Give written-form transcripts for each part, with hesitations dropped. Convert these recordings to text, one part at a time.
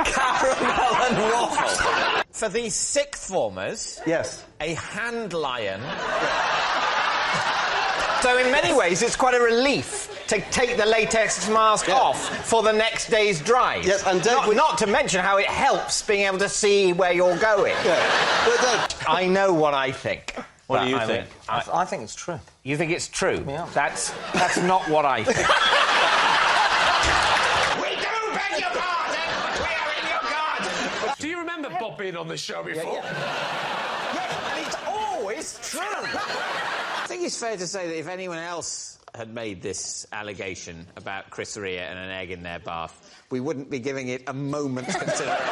Caramel and waffle. For the sixth formers... Yes. A hand lion... So in many ways, it's quite a relief to take the latex mask off for the next day's drive. Yes, and not to mention how it helps being able to see where you're going. Yeah. I know what I think. What do you think? I think it's true. You think it's true? Yeah. That's not what I think. We do beg your pardon, but we are in your garden. Do you remember Bob being on this show before? Yes, and it's always true. I think it's fair to say that if anyone else had made this allegation about Chris Rea and an egg in their bath, we wouldn't be giving it a moment's consideration.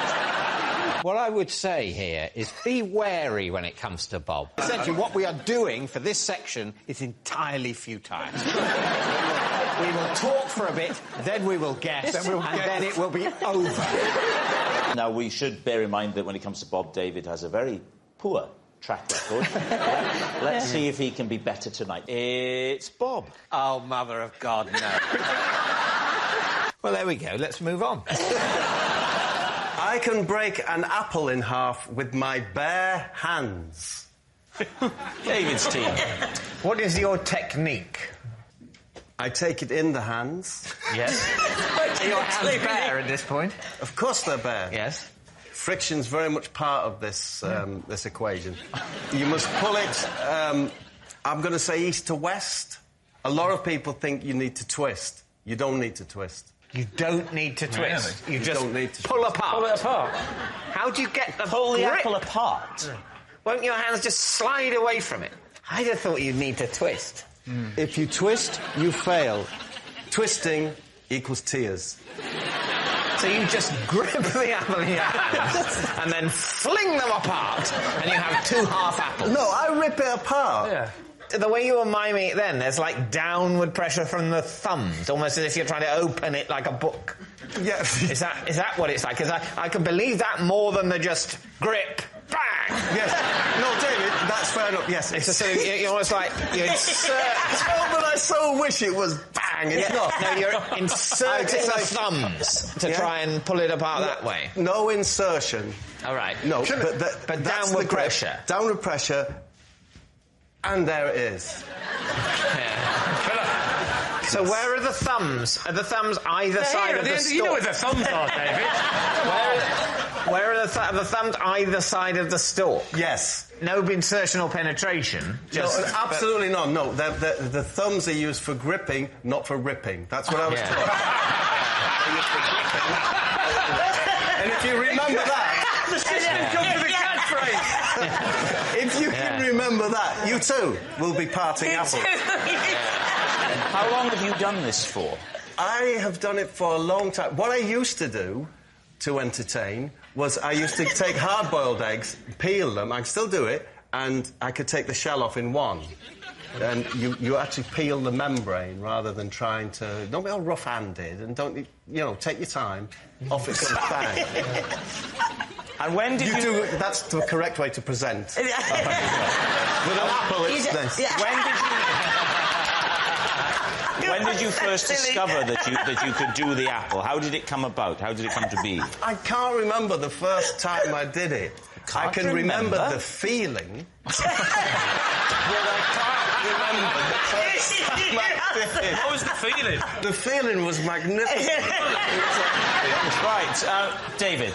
What I would say here is be wary when it comes to Bob. Essentially, what we are doing for this section is entirely futile. We will talk for a bit, then we will guess, then it will be over. Now, we should bear in mind that when it comes to Bob, David has a very poor track record. Let's see if he can be better tonight. It's Bob. Oh, mother of God, no. Well, there we go. Let's move on. I can break an apple in half with my bare hands. David's team. What is your technique? I take it in the hands. Yes. Are your hands bare at this point? Of course they're bare. Yes. Friction's very much part of this this equation. You must pull it, I'm going to say east to west. A lot of people think you need to twist. You don't need to twist. You don't need to twist. Really? You just don't need to pull twist. apart. Pull it apart. How do you get the Pull the grip? apple apart. Won't your hands just slide away from it? I'd have thought you'd need to twist. If you twist, you fail. Twisting equals tears. So you just grip the apple in your hands and then fling them apart, and you have two half apples. No, I rip it apart. Yeah. The way you were miming it then, there's like downward pressure from the thumbs, almost as if you're trying to open it like a book. Yeah. Is that what it's like? Because I can believe that more than the just grip, bang! Yes. No, David, that's fair enough. Yes. It's just sort of, you're almost like you insert... Oh, but I so wish it was bang. It's not. No, you're inserting the thumbs to try and pull it apart that way. No insertion. All right. No, but But that's downward the grip. pressure. Downward pressure, and there it is. Yeah. So where are the thumbs? Are the thumbs either side of the stalk? You know where the thumbs are, David. Where are the thumbs either side of the stalk? Yes. No insertion or penetration? Just, No, absolutely not. No, the thumbs are used for gripping, not for ripping. That's what I was taught. And if you remember that... The system comes with a catchphrase. If you can remember that, you too will be parting apples. How long have you done this for? I have done it for a long time. What I used to do to entertain was I used to take hard-boiled eggs, peel them, I can still do it, and I could take the shell off in one. And you actually peel the membrane rather than trying to... Don't be all rough-handed and don't, take your time. Off it comes bang. And when did you... That's the correct way to present. With an apple, it's this. When did you first discover that you could do the apple? How did it come about? How did it come to be? I can't remember the first time I did it. I can remember the feeling. But I can't remember the first time I did it. What was the feeling? The feeling was magnificent. Right, David,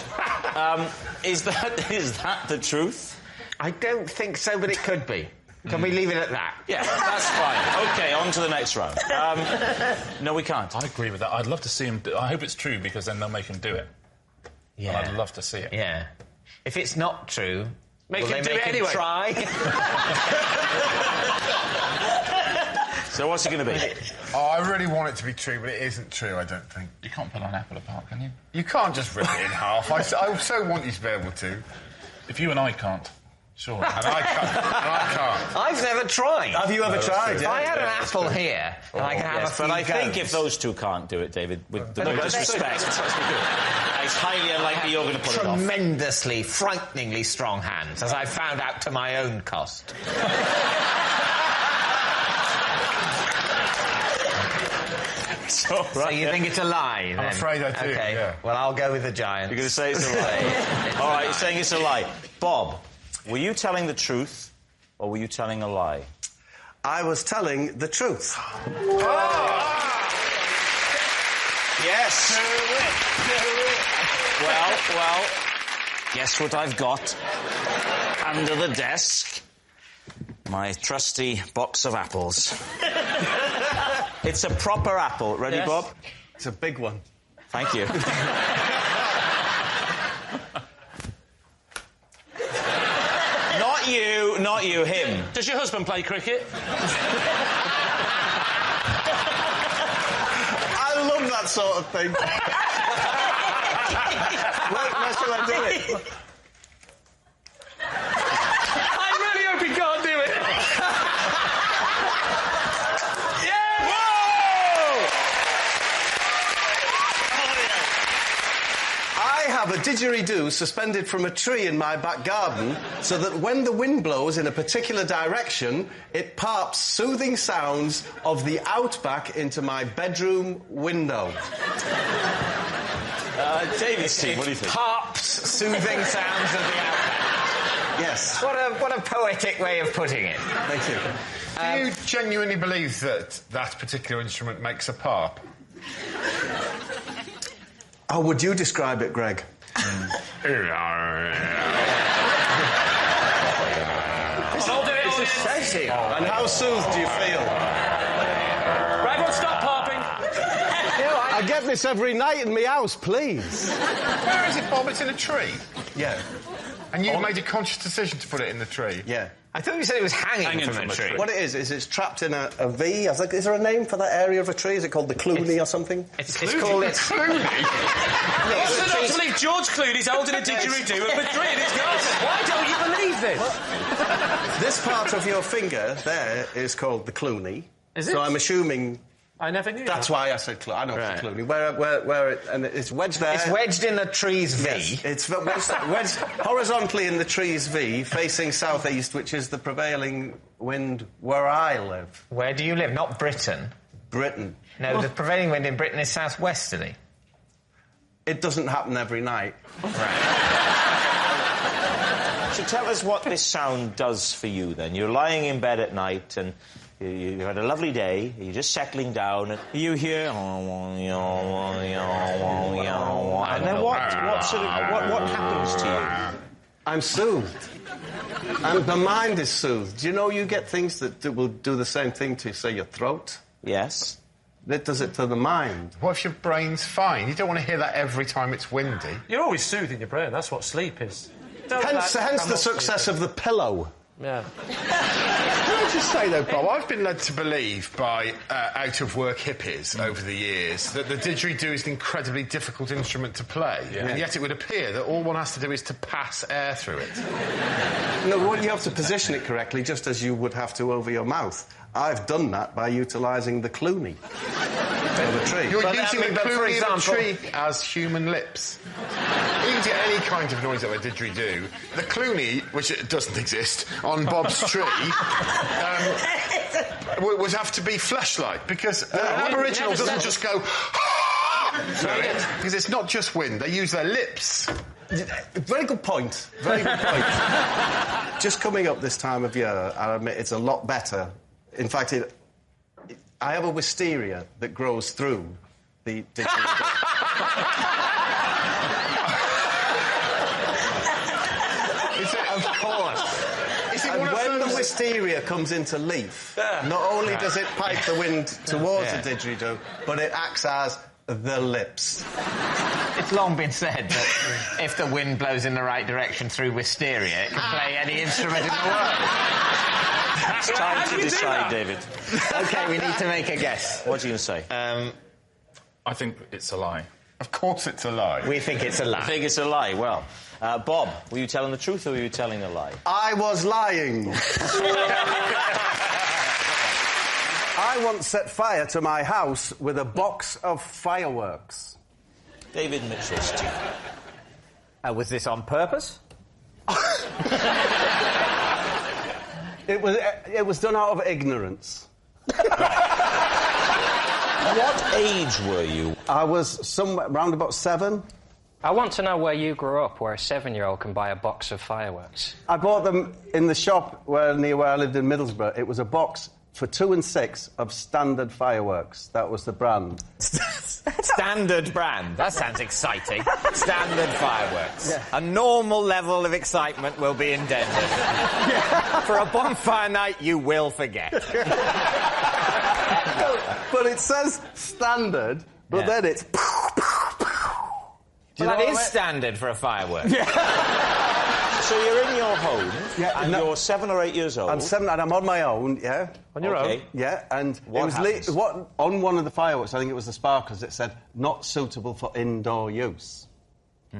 is that the truth? I don't think so, but it could be. Can we leave it at that? Yeah, that's fine. OK, on to the next round. No, we can't. I agree with that. I'd love to see him... I hope it's true, because then they'll make him do it. Yeah. I'd love to see it. Yeah. If it's not true... Make him do it anyway. Try? So what's it going to be? Oh, I really want it to be true, but it isn't true, I don't think. You can't pull an apple apart, can you? You can't just rip it in half. I so want you to be able to. If you and I can't, sure. And I can't. I've never tried. Have you ever tried? If I had an apple here, and I could have a few but I think goes. if those two can't do it, David, with no disrespect, it's highly unlikely you're going to pull it off. Tremendously, frighteningly strong hands, as I found out to my own cost. It's all right. So you think it's a lie, then? I'm afraid I do, OK, yeah. well, I'll go with the Giants. You're going to say it's a lie? All right, you're saying it's a lie. Bob, were you telling the truth or were you telling a lie? I was telling the truth. Yes. Well, guess what I've got under the desk? My trusty box of apples. It's a proper apple. Ready, Yes. Bob? It's a big one. Thank you. Not you, him. Does your husband play cricket? I love that sort of thing. Where shall I do it? I really hope he can't do it. Yeah! I have a didgeridoo suspended from a tree in my back garden so that when the wind blows in a particular direction, it parps soothing sounds of the outback into my bedroom window. David's team, what do you think? Pops, soothing sounds of the outback. Yes. What a poetic way of putting it. Thank you. Do you genuinely believe that that particular instrument makes a parp? How would you describe it, Greg? Hold it on. And how soothed do you feel? Right, everyone stop harping. I get this every night in my house, please. Where is it, Bob? It's in a tree. Yeah. And you made a conscious decision to put it in the tree. Yeah. I thought you said it was hanging from a tree. What it is it's trapped in a V. I was like, is there a name for that area of a tree? Is it called the Clooney or something? It's called... Clooney? What's it not to believe George Clooney's holding a didgeridoo at Madrid in his garden? Why don't you believe this? This part of your finger there is called the Clooney. Is it? So I'm assuming... I never knew That's that. why I said Clooney. I know Right. it's Clooney. Where it... And it's wedged there. It's wedged in the tree's V. Yes, it's wedged horizontally in the tree's V, facing southeast, which is the prevailing wind where I live. Where do you live? Not Britain. Britain. No, the prevailing wind in Britain is southwesterly. It doesn't happen every night. So tell us what this sound does for you, then. You're lying in bed at night and you had a lovely day, you're just settling down, and you hear... And then what happens to you? I'm soothed. And the mind is soothed. Do you know you get things that will do the same thing to, say, your throat? Yes? It does it to the mind. What if your brain's fine? You don't want to hear that every time it's windy. You're always soothing your brain. That's what sleep is. Hence the success of the pillow. Yeah. Can I just say, though, Bob, I've been led to believe by out-of-work hippies over the years that the didgeridoo is an incredibly difficult instrument to play, and yet it would appear that all one has to do is to pass air through it. No, you have to position it correctly, just as you would have to over your mouth. I've done that by utilising the Clooney of a tree. You're But, using the but for Clooney of a example- tree as human lips. You can get any kind of noise out of a didgeridoo. The Clooney, which it doesn't exist, on Bob's tree, would have to be flesh-like, because an Aboriginal never doesn't said- just go... through it, because it's not just wind, they use their lips. Very good point. Very good point. Just coming up this time of year, I admit it's a lot better. In fact, I have a wisteria that grows through the didgeridoo. Of course. And when the wisteria comes into leaf, not only does it pipe the wind towards the didgeridoo, but it acts as the lips. It's long been said that if the wind blows in the right direction through wisteria, it can play any instrument in the world. It's time to decide, David. OK, we need to make a guess. What are you going to say? I think it's a lie. Of course it's a lie. We think it's a I lie. think it's a lie. Well, Bob, were you telling the truth or were you telling a lie? I was lying. I once set fire to my house with a box of fireworks. David Mitchell's team. Was this on purpose? It was done out of ignorance. What age were you? I was somewhere round about 7. I want to know where you grew up, where a 7-year-old can buy a box of fireworks. I bought them in the shop near where I lived in Middlesbrough. It was a box for 2 and 6 of standard fireworks. That was the brand. Standard brand. That sounds exciting. Standard fireworks. Yeah. A normal level of excitement will be engendered. Yeah. For a bonfire night, you will forget. But it says standard, but then it's... Well, that is standard for a firework. Yeah. So you're in your home, and you're 7 or 8 years old. I'm 7 and I'm on my own, yeah. On your own? Yeah, and on one of the fireworks, I think it was the sparklers, it said, not suitable for indoor use.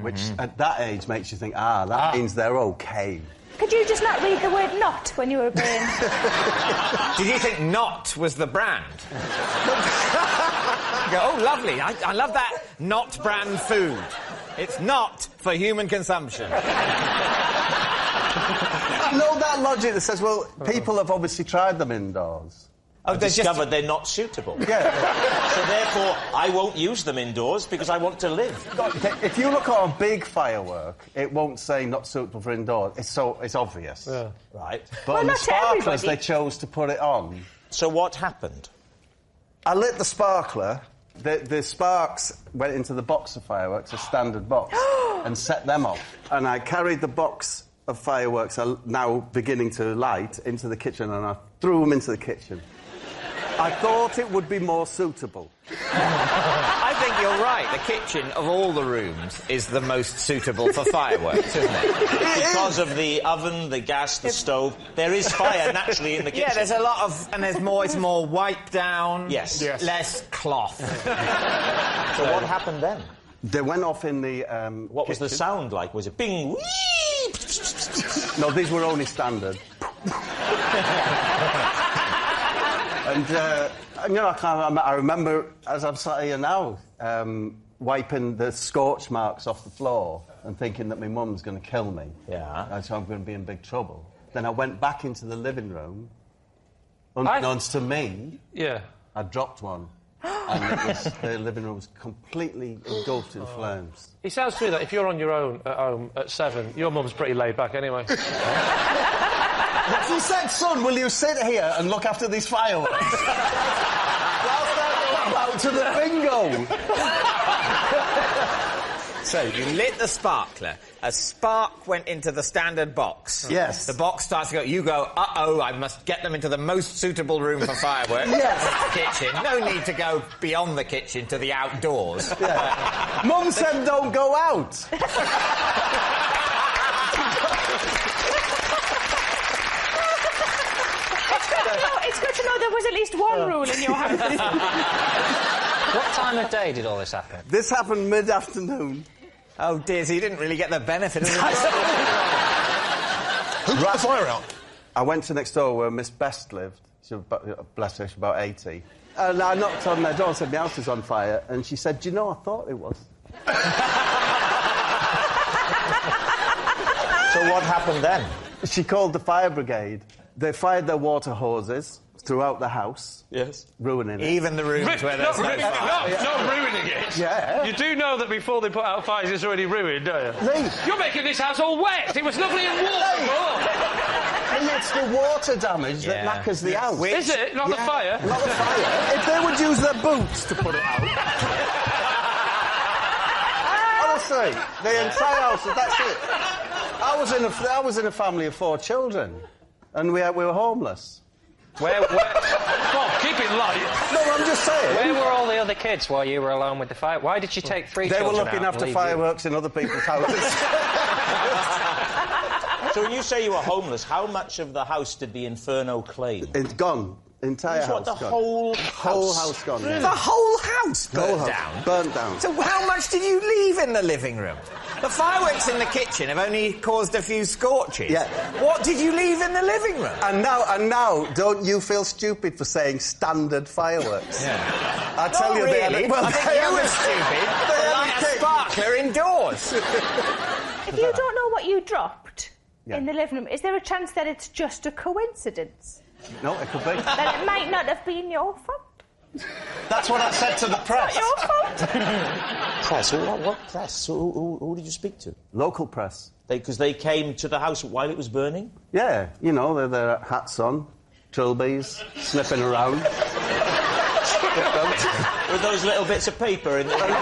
Which, at that age, makes you think, that means they're OK. Could you just not read the word not when you were being... Did you think not was the brand? You go, oh, lovely, I love that not brand food. It's not for human consumption. I know that logic that says, well, people have obviously tried them indoors. I've discovered they're not suitable. Yeah. So therefore, I won't use them indoors because I want to live. If you look at a big firework, it won't say not suitable for indoors. It's obvious. Yeah. Right. But on the sparklers, they chose to put it on. So what happened? I lit the sparkler. The sparks went into the box of fireworks, a standard box, and set them off. And I carried the box of fireworks, now beginning to light, into the kitchen, and I threw them into the kitchen. I thought it would be more suitable. I think you're right. The kitchen, of all the rooms, is the most suitable for fireworks, isn't it? Because of the oven, the gas, the stove. There is fire naturally in the kitchen. Yeah, there's a lot of... And it's more wipe down. Yes. Less cloth. So what happened then? They went off in the What was the sound like? Was it bing, wee? No, these were only standard. And, I remember, as I'm sat here now, wiping the scorch marks off the floor and thinking that my mum's going to kill me. Yeah. And so I'm going to be in big trouble. Then I went back into the living room. Unbeknownst to me, I dropped one. And the living room was completely engulfed in flames. It sounds to me that if you're on your own at home at 7, your mum's pretty laid back anyway. She said, son, will you sit here and look after these fireworks? Whilst I go out to the bingo. So, you lit the sparkler. A spark went into the standard box. Yes. The box starts to go... You go, uh-oh, I must get them into the most suitable room for fireworks. Yes. Kitchen. No need to go beyond the kitchen to the outdoors. Yeah. Mum said don't go out. It's good to know there was at least one rule in your house. What time of day did all this happen? This happened mid-afternoon. Oh, dear, so you didn't really get the benefit of it. Who put the fire out? I went to next door where Miss Best lived. She was, bless her, she was about 80. And I knocked on their door and said, my house is on fire. And she said, do you know, I thought it was. So what happened then? She called the fire brigade. They fired their water hoses throughout the house. Yes. Ruining it. Even the rooms where there's no fire. Not ruining it. Yeah. You do know that before they put out fires, it's already ruined, don't you? Lee. You're making this house all wet. It was lovely and warm. And it's the water damage that knackers the house. Is it? Not the fire? Not the fire. If they would use their boots to put it out... Honestly, the entire house, that's it. I was in a family of 4 children, and we were homeless. Where? Come on, keep it light. No, I'm just saying. Where were all the other kids while you were alone with the fire? Why did you take 3 They children were looking out after and leave fireworks in other people's houses. So when you say you were homeless, how much of the house did the inferno claim? It's gone. Entire house the gone. whole house gone. The whole house burnt down? Burnt down. So how much did you leave in the living room? The fireworks in the kitchen have only caused a few scorches. Yeah. What did you leave in the living room? And now, don't you feel stupid for saying standard fireworks? Yeah. I tell you, really. Well, I think you were stupid for lighting a sparkler indoors. If you don't know what you dropped in the living room, is there a chance that it's just a coincidence? No, it could be. That it might not have been your fault? That's what I said to the press. Your fault. Press? What press? Who did you speak to? Local press. Because they came to the house while it was burning? Yeah, you know, they're their hats on, trilbies, sniffing around. With those little bits of paper in the notebook?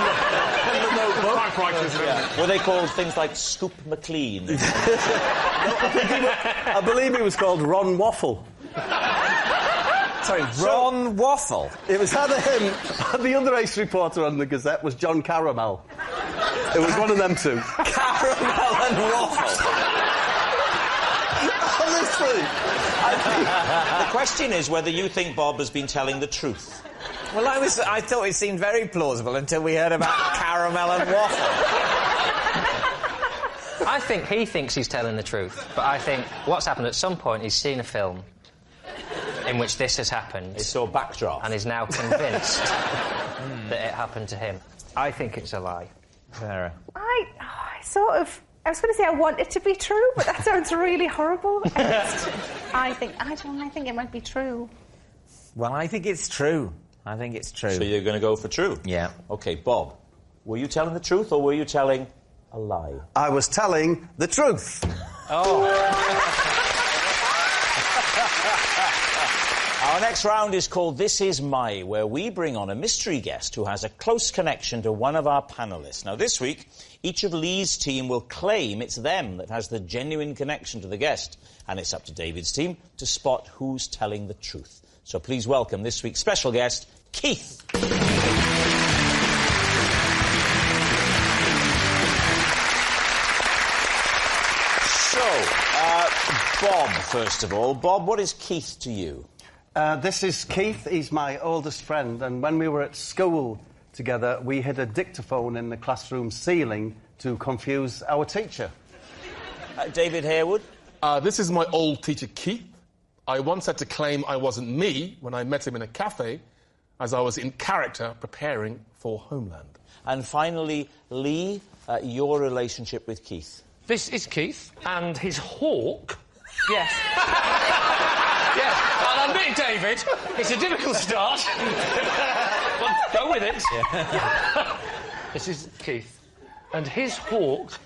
Were they called things like Scoop McLean? I believe he was called Ron Waffle. Sorry, Ron Waffle? It was either him, the other ace reporter on the Gazette was John Caramel. It was one of them two. Caramel and Waffle. Honestly. The question is whether you think Bob has been telling the truth. Well, I thought it seemed very plausible until we heard about caramel and waffle. I think he thinks he's telling the truth, but I think what's happened at some point, he's seen a film in which this has happened. He saw Backdraft. And is now convinced that it happened to him. I think it's a lie. Sarah. I was going to say I want it to be true, but that sounds really horrible. I think it might be true. Well, I think it's true. I think it's true. So you're going to go for true? Yeah. OK, Bob, were you telling the truth or were you telling a lie? I was telling the truth. Oh. Our next round is called This Is My, where we bring on a mystery guest who has a close connection to one of our panellists. Now, this week, each of Lee's team will claim it's them that has the genuine connection to the guest, and it's up to David's team to spot who's telling the truth. So please welcome this week's special guest, Keith. Bob, first of all. Bob, what is Keith to you? This is Keith. He's my oldest friend, and when we were at school together, we hid a dictaphone in the classroom ceiling to confuse our teacher. David Harewood? This is my old teacher, Keith. I once had to claim I wasn't me when I met him in a cafe, as I was in character preparing for Homeland. And finally, Lee, your relationship with Keith. This is Keith, and his hawk... Yes. Yes, I'll admit, David, it's a difficult start. Well, go with it. Yeah. This is Keith, and his hawk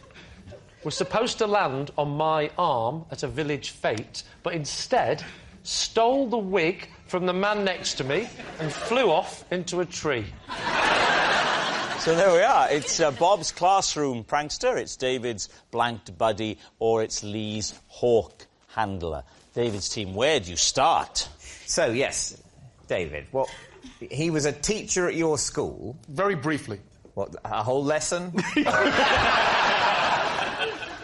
was supposed to land on my arm at a village fete, but instead stole the wig from the man next to me and flew off into a tree. So there we are. It's Bob's classroom prankster, it's David's blanked buddy, or it's Lee's hawk handler. David's team, where do you start? So, yes, David, he was a teacher at your school? Very briefly. What, a whole lesson?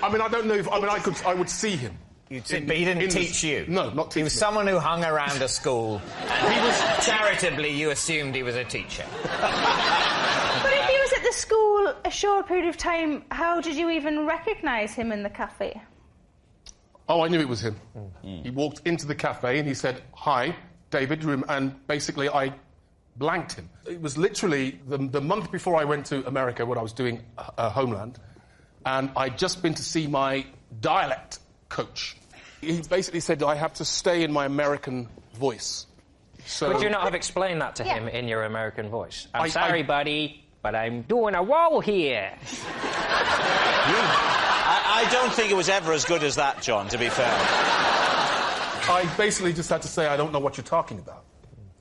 I mean, I don't know if... I would see him. But he didn't teach you? No, not teach me. He was someone who hung around a school, and he was... charitably, you assumed he was a teacher. But if he was at the school a short period of time, how did you even recognise him in the cafe? Oh, I knew it was him. He walked into the cafe and he said, "Hi, David," and basically I blanked him. It was literally the month before I went to America when I was doing Homeland, and I'd just been to see my dialect coach. He basically said I have to stay in my American voice. So... Could you not have explained that to him in your American voice? I'm sorry, buddy, but I'm doing a roll here. I don't think it was ever as good as that, John, to be fair. I basically just had to say, I don't know what you're talking about.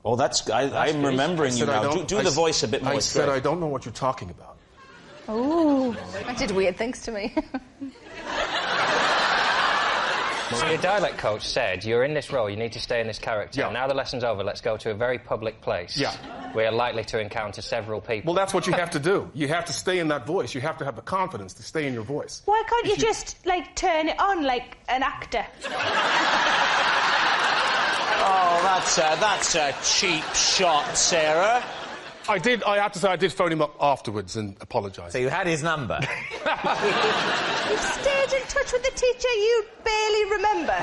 Oh, I'm remembering you now. Do the voice a bit more straight. I said, I don't know what you're talking about. Ooh, that did weird things to me. So your dialect coach said, you're in this role, you need to stay in this character. Yeah. Now the lesson's over, let's go to a very public place. Yeah. We are likely to encounter several people. Well, that's what you have to do. You have to stay in that voice. You have to have the confidence to stay in your voice. Why can't you just, turn it on like an actor? Oh, that's a cheap shot, Sarah. I have to say, I did phone him up afterwards and apologise. So you had his number? You stayed in touch with the teacher you barely remember.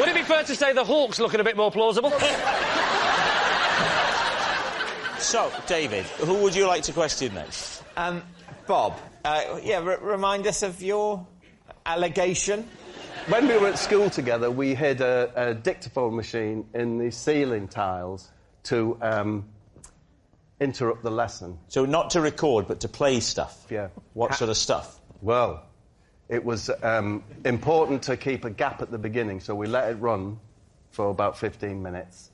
Would it be fair to say the hawk's looking a bit more plausible? So, David, who would you like to question next? Bob, remind us of your allegation. When we were at school together, we hid a dictaphone machine in the ceiling tiles to interrupt the lesson. So not to record, but to play stuff? Yeah. What sort of stuff? Well, it was important to keep a gap at the beginning, so we let it run for about 15 minutes.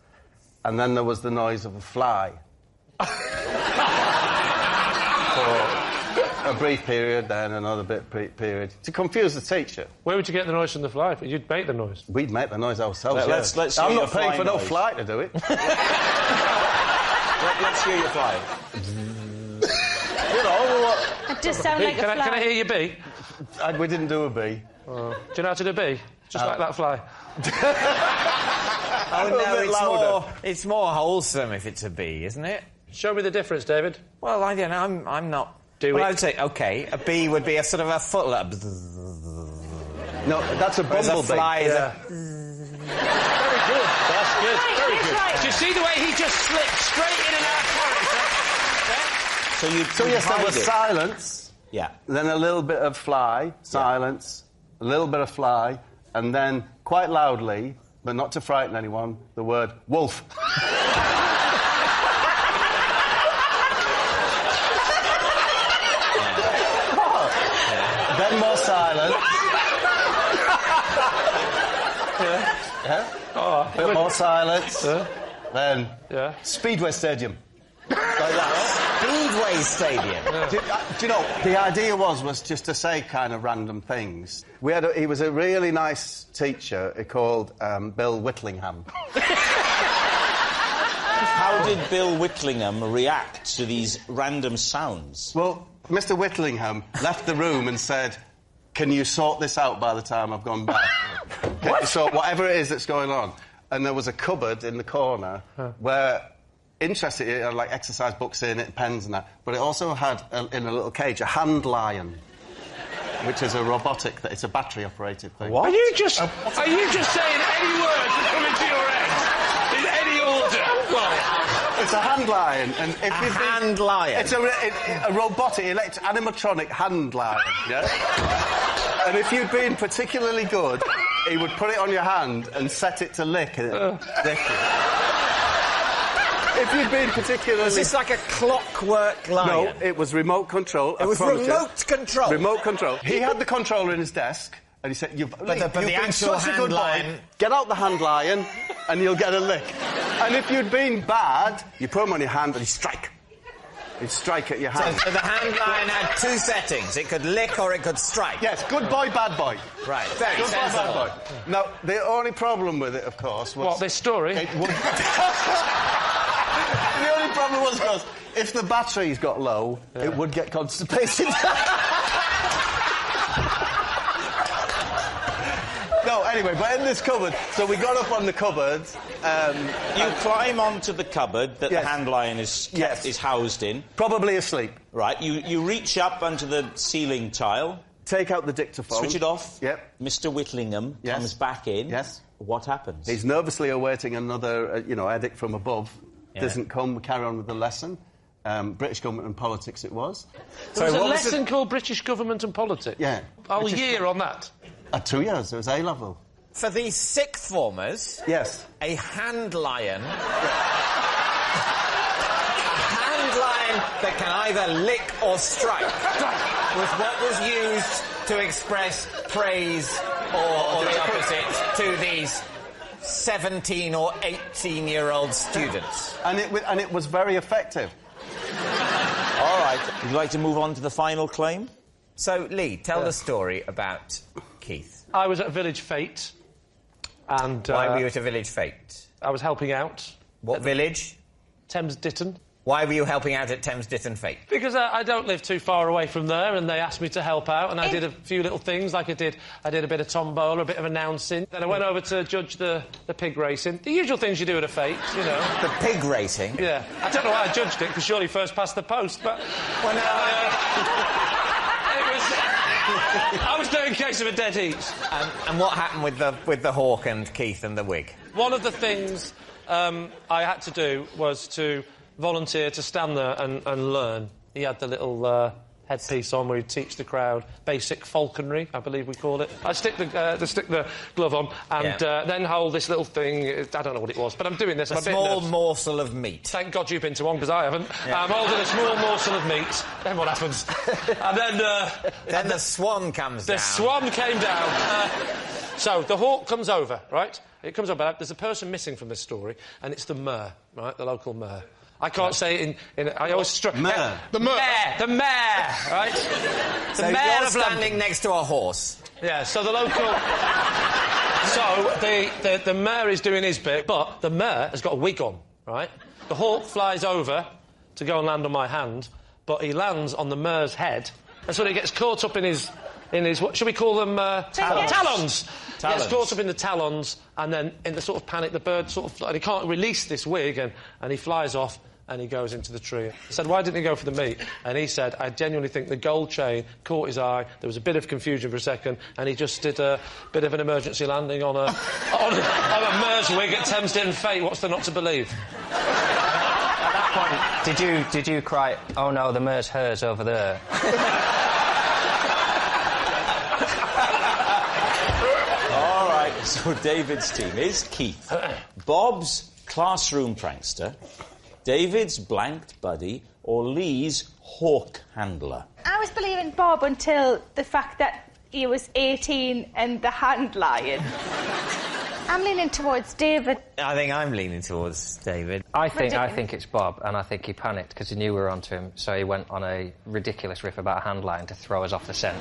And then there was the noise of a fly. For a brief period, then another period, to confuse the teacher. Where would you get the noise from the fly? You'd make the noise. We'd make the noise ourselves, Let's I'm hear not your paying fly for no noise. fly to do it. Let's hear your fly. You know what? It does sound like a fly. Can I hear your bee? We didn't do a bee. Do you know how to do a bee? Just like that fly. Oh, A no, bit louder. it's more wholesome if it's a bee, isn't it? Show me the difference, David. Well, I don't know. I'm not... Do it. I'd say, OK, a bee would be a sort of a foot... No, that's a Whereas bumblebee. a fly is Yeah. Very good. That's good. Very good. Right. Do you see the way he just slipped straight in and out of character? So you So yes, there was silence, Yeah. then a little bit of fly, silence, a little bit of fly, and then, quite loudly, but not to frighten anyone, the word wolf. Then more silence. Yeah? Bit more silence. Then Speedway Stadium. Like that. Speedway Stadium. Do you know, the idea was just to say kind of random things. He was a really nice teacher called Bill Whitlingham. How did Bill Whitlingham react to these random sounds? Well, Mr. Whitlingham left the room and said, "Can you sort this out by the time I've gone back?" So whatever it is that's going on. And there was a cupboard in the corner where, interesting, it had like exercise books in it, pens and that, but it also had, in a little cage, a hand lion, which is a robotic, it's a battery-operated thing. Are you just saying any words that come into your head in any order? It's a hand lion, and if A hand lion? It's a robotic, animatronic hand lion, yeah? And if you'd been particularly good, he would put it on your hand and set it to lick it. If you'd been particularly... Was this like a clockwork lion? No, it was remote control. It was remote control? Remote control. He had the controller in his desk, and he said, you've the been actual such a hand good lion... boy. Get out the hand lion, and you'll get a lick. And if you'd been bad, you put him on your hand and he'd strike. He'd strike at your hand. So the hand lion had two settings. It could lick or it could strike. Yes, good boy, bad boy. Right, very Good boy, sensible. bad boy. Now, the only problem with it, of course, was... What, this story? It would... The only problem was, of course, if the batteries got low, it would get constipated. No, anyway, but in this cupboard, so we got up on the cupboard. You climb onto the cupboard that Yes. the hand lion is housed in. Probably asleep. Right, you reach up onto the ceiling tile. Take out the dictaphone. Switch it off. Yep. Mr. Whitlingham Yes. comes back in. Yes. What happens? He's nervously awaiting another, edict from above. Yeah. Doesn't come, we carry on with the lesson. British government and politics it was. There was a lesson called British Government and Politics? Yeah. Whole year on that? 2 years, it was A-level. For these sixth formers... Yes. A hand lion... a hand lion that can either lick or strike was what was used to express praise or the opposite to these 17 or 18-year-old students. And it was very effective. All right. Would you like to move on to the final claim? So, Lee, tell the story about Keith. I was at Village Fete, and... Why were you at a village fete? I was helping out. What village? Thames Ditton. Why were you helping out at Thames Ditton Fete? Because I don't live too far away from there, and they asked me to help out, and I did a few little things, like I did a bit of tombola, a bit of announcing. Then I went over to judge the pig racing. The usual things you do at a fete, you know. The pig racing? Yeah. I don't know why I judged it, because surely first past the post, but... Well, no, I was doing a case of a dead heat. And what happened with the hawk and Keith and the wig? One of the things I had to do was to volunteer to stand there and learn. He had the little headpiece on where he'd teach the crowd basic falconry, I believe we call it. I stick the glove on and then hold this little thing. I don't know what it was, but I'm doing this. A small morsel of meat. Thank God you've been to one, because I haven't. I'm holding a small morsel of meat. Then what happens? And then the swan comes down. The swan came down. So the hawk comes over, right? It comes over. There's a person missing from this story, and it's the mayor, right? The local mayor. I can't say it in I always struggle. Mayor. The mayor, right? So mayor you're standing next to a horse. Yeah, so the local... So the mayor is doing his bit, but the mayor has got a wig on, right? The hawk flies over to go and land on my hand, but he lands on the mayor's head, and so he gets caught up in his what should we call them? Talons. He gets caught up in the talons, and then in the sort of panic, the bird and he can't release this wig, and he flies off. And he goes into the tree. I said, why didn't he go for the meat? And he said, I genuinely think the gold chain caught his eye. There was a bit of confusion for a second, and he just did a bit of an emergency landing on a mayor's wig at Thamesden Fate. What's there not to believe? At that point, did you cry, oh no, the mayor's hers over there? All right, so David's team is Keith, Bob's classroom prankster, David's blanked buddy, or Lee's hawk handler. I was believing Bob until the fact that he was 18 and the hand lying. I'm leaning towards David. I think I'm leaning towards David. I think it's Bob, and I think he panicked because he knew we were onto him, so he went on a ridiculous riff about a hand line to throw us off the scent.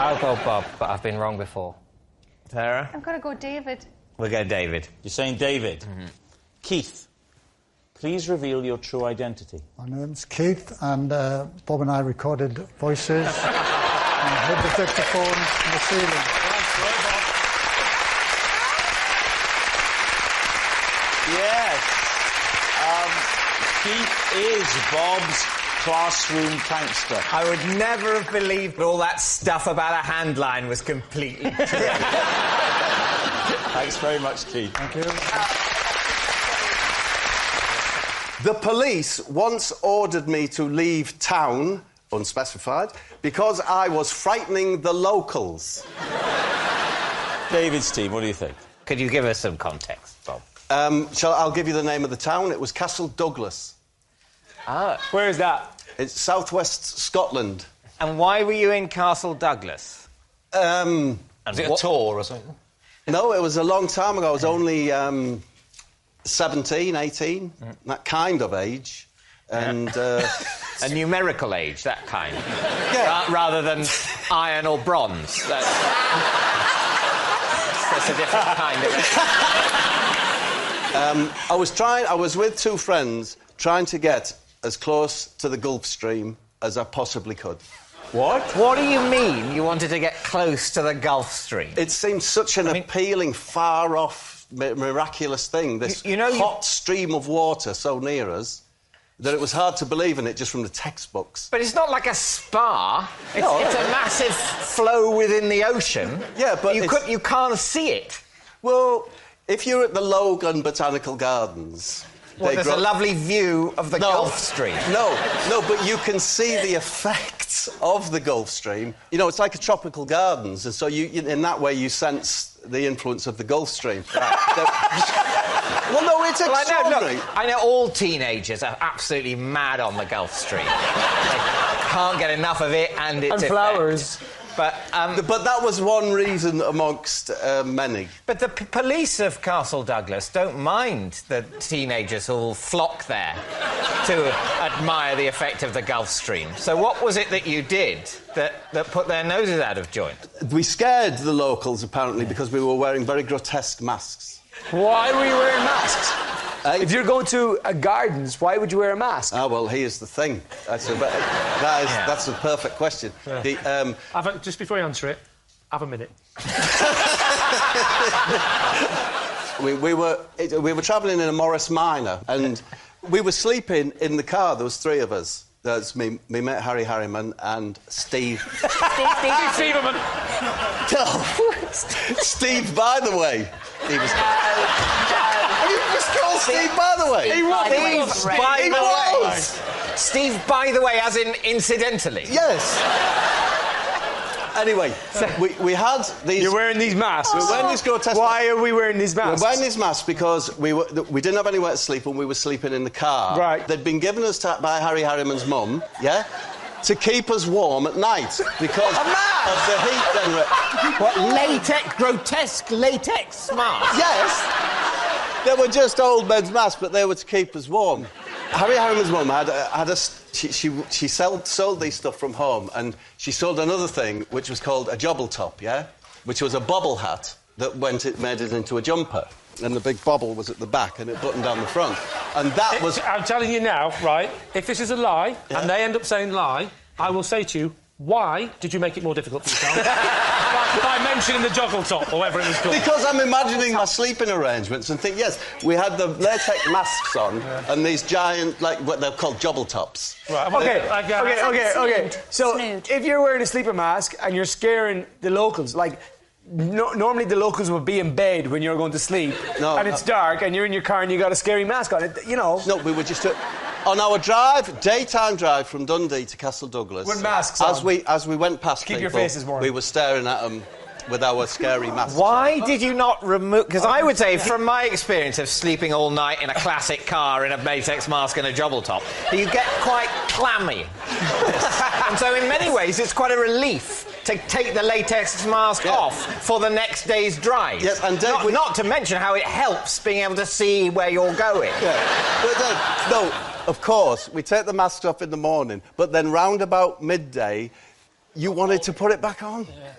I'll go Bob, but I've been wrong before. Sarah? I'm going to go David. We'll go David. You're saying David? Mm-hmm. Keith, please reveal your true identity. My name's Keith, and Bob and I recorded voices and hid the dictaphones in the ceiling. Yes. Keith is Bob's classroom prankster. I would never have believed that all that stuff about a hand line was completely true. Thanks very much, Keith. Thank you. The police once ordered me to leave town, unspecified, because I was frightening the locals. David's team, what do you think? Could you give us some context, Bob? I'll give you the name of the town. It was Castle Douglas. Ah, where is that? It's southwest Scotland. And why were you in Castle Douglas? Was it a tour or something? No, it was a long time ago. I was only 17, 18, that kind of age. And a numerical age, that kind. Yeah. Rather than iron or bronze. That's a different kind of... I was with two friends trying to get as close to the Gulf Stream as I possibly could. What? What do you mean you wanted to get close to the Gulf Stream? It seemed such an appealing, far-off, miraculous thing, this hot stream of water so near us, that it was hard to believe in it just from the textbooks. But it's not like a spa. It's a massive flow within the ocean. Yeah, but you can't see it. Well, if you're at the Logan Botanical Gardens... there's a lovely view of the Gulf Stream. No, but you can see the effects of the Gulf Stream. You know, it's like a tropical gardens, and so in that way you sense the influence of the Gulf Stream. Well, no, it's extraordinary. I know all teenagers are absolutely mad on the Gulf Stream. They can't get enough of it, and its effects. Flowers. But that was one reason amongst many. But the police of Castle Douglas don't mind the teenagers who'll flock there to admire the effect of the Gulf Stream. So what was it that you did that put their noses out of joint? We scared the locals, apparently, because we were wearing very grotesque masks. Why were you wearing masks? If you're going to gardens, why would you wear a mask? Ah, well, here's the thing. That's a perfect question. Yeah. Just before you answer it, have a minute. we were travelling in a Morris Minor, and we were sleeping in the car. There was three of us. There's me mate Harry Harriman and Steve. Steve Sieberman. No, Steve, by the way. He was. He was called Steve, by the way. He was. By the way. Steve, by the way, as in incidentally. Yes. Anyway, we had these... You're wearing these masks? We're wearing these grotesque... Why are we wearing these masks? We're wearing these masks because we didn't have anywhere to sleep and we were sleeping in the car. Right. They'd been given us by Harry Harriman's mum, yeah, to keep us warm at night because of the heat generator. What, grotesque latex masks? Yes. They were just old men's masks, but they were to keep us warm. Harry Harriman's mum she sold these stuff from home, and she sold another thing which was called a jobble top, yeah, which was a bobble hat that made it into a jumper, and the big bobble was at the back and it buttoned down the front, and that was. I'm telling you now, right? If this is a lie and they end up saying lie, I will say to you, why did you make it more difficult for yourself? by mentioning the joggle top or whatever it was called. Because I'm imagining my sleeping arrangements and think, yes, we had the latex masks on and these giant, like, what they're called jobble tops. Right, okay. So, if you're wearing a sleeper mask and you're scaring the locals, like, normally the locals would be in bed when you're going to sleep, and it's dark, and you're in your car and you got a scary mask on. You know. No, we were just on our daytime drive from Dundee to Castle Douglas. With masks on. As we went past Keep people, your faces warm. we were staring at them with our scary masks. Why did you not remove... Because I would say, from my experience of sleeping all night in a classic car in a latex mask and a jobble top, you get quite clammy. And so in many ways, it's quite a relief to take the latex mask off for the next day's drive. Yes, and not to mention how it helps being able to see where you're going. Yeah. But no, of course, we take the mask off in the morning, but then round about midday, you wanted to put it back on. Yeah.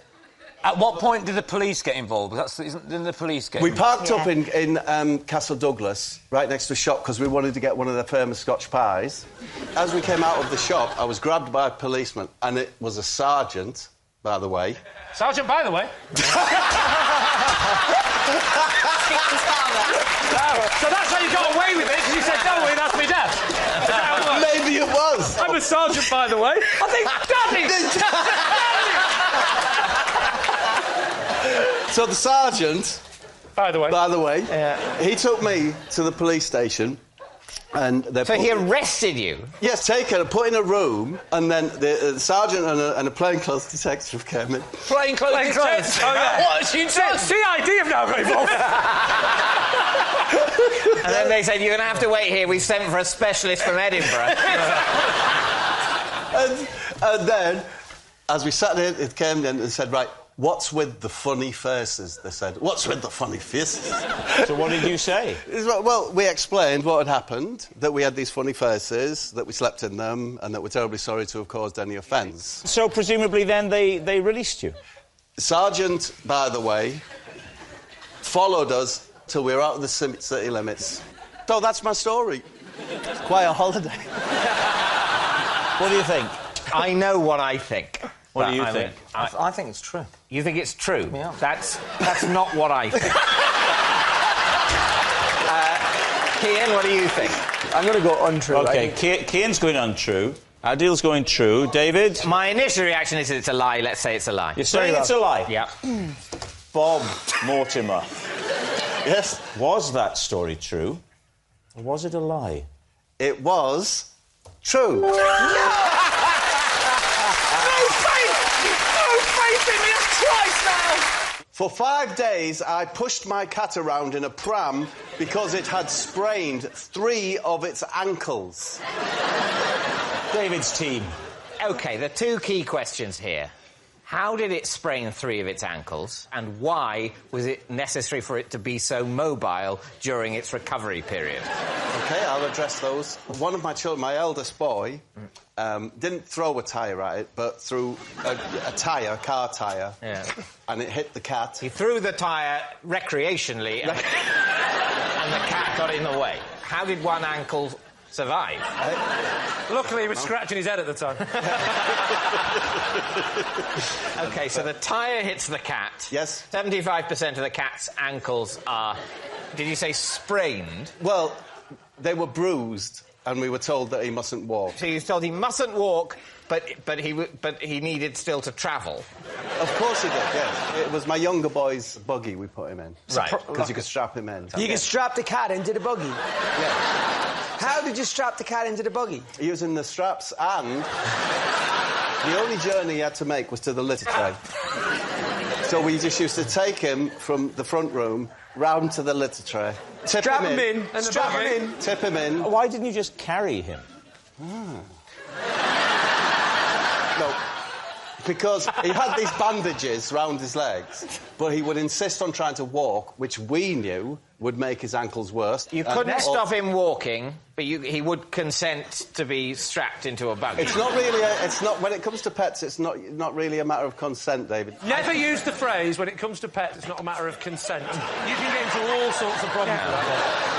At what point did the police get involved? Didn't the police get involved? We parked up in Castle Douglas, right next to a shop, because we wanted to get one of their famous Scotch pies. As we came out of the shop, I was grabbed by a policeman, and it was a sergeant, by the way. Sergeant, by the way? So that's how you got away with it, because you said, don't worry, that's me dad. Maybe it was. I'm a sergeant, by the way. I think So the sergeant, by the way, he took me to the police station, and he arrested you? Yes, put in a room, and then the sergeant and a plainclothes detective came in. Plainclothes detective? Oh, yeah. What? CID have now got involved. And then they said, you're going to have to wait here. We've sent for a specialist from Edinburgh. and then, as we sat in, it came in and said, right, what's with the funny faces? They said, what's with the funny faces? So what did you say? Well, we explained what had happened, that we had these funny faces, that we slept in them, and that we're terribly sorry to have caused any offence. So presumably then they released you? Sergeant, by the way, followed us till we were out of the city limits. So that's my story. It's quite a holiday. What do you think? I know what I think. What do you think? I think it's true. You think it's true? Yeah. That's not what I think. Cian, what do you think? I'm going to go untrue. OK, Cian's going untrue. Adil's going true. David? My initial reaction is it's a lie. Let's say it's a lie. You're saying it's a lie? Yeah. Bob Mortimer. Yes? Was that story true? Or was it a lie? It was true. For 5 days, I pushed my cat around in a pram because it had sprained 3 of its ankles. David's team. OK, the two key questions here. How did it sprain 3 of its ankles, and why was it necessary for it to be so mobile during its recovery period? OK, I'll address those. One of my children, my eldest boy, didn't throw a tyre at it, but threw a car tyre, and it hit the cat. He threw the tyre recreationally, and the cat got in the way. How did one ankle survive? Luckily, he was scratching his head at the time. OK, so the tyre hits the cat. Yes. 75% of the cat's ankles are, did you say sprained? Well, they were bruised, and we were told that he mustn't walk. So you were told he mustn't walk, But he needed still to travel. Of course he did, yes. It was my younger boy's buggy we put him in. Right. Because you could strap him in. You could strap the cat into the buggy? Yeah. How did you strap the cat into the buggy? Using the straps, and the only journey he had to make was to the litter tray. So we just used to take him from the front room round to the litter tray. Strap him in. Strap him in. Tip him in. Why didn't you just carry him? No, because he had these bandages round his legs, but he would insist on trying to walk, which we knew would make his ankles worse. You couldn't stop him walking, but he would consent to be strapped into a buggy. It's not really. It's not. When it comes to pets, it's not really a matter of consent, David. Never use the phrase when it comes to pets. It's not a matter of consent. You can get into all sorts of problems with that.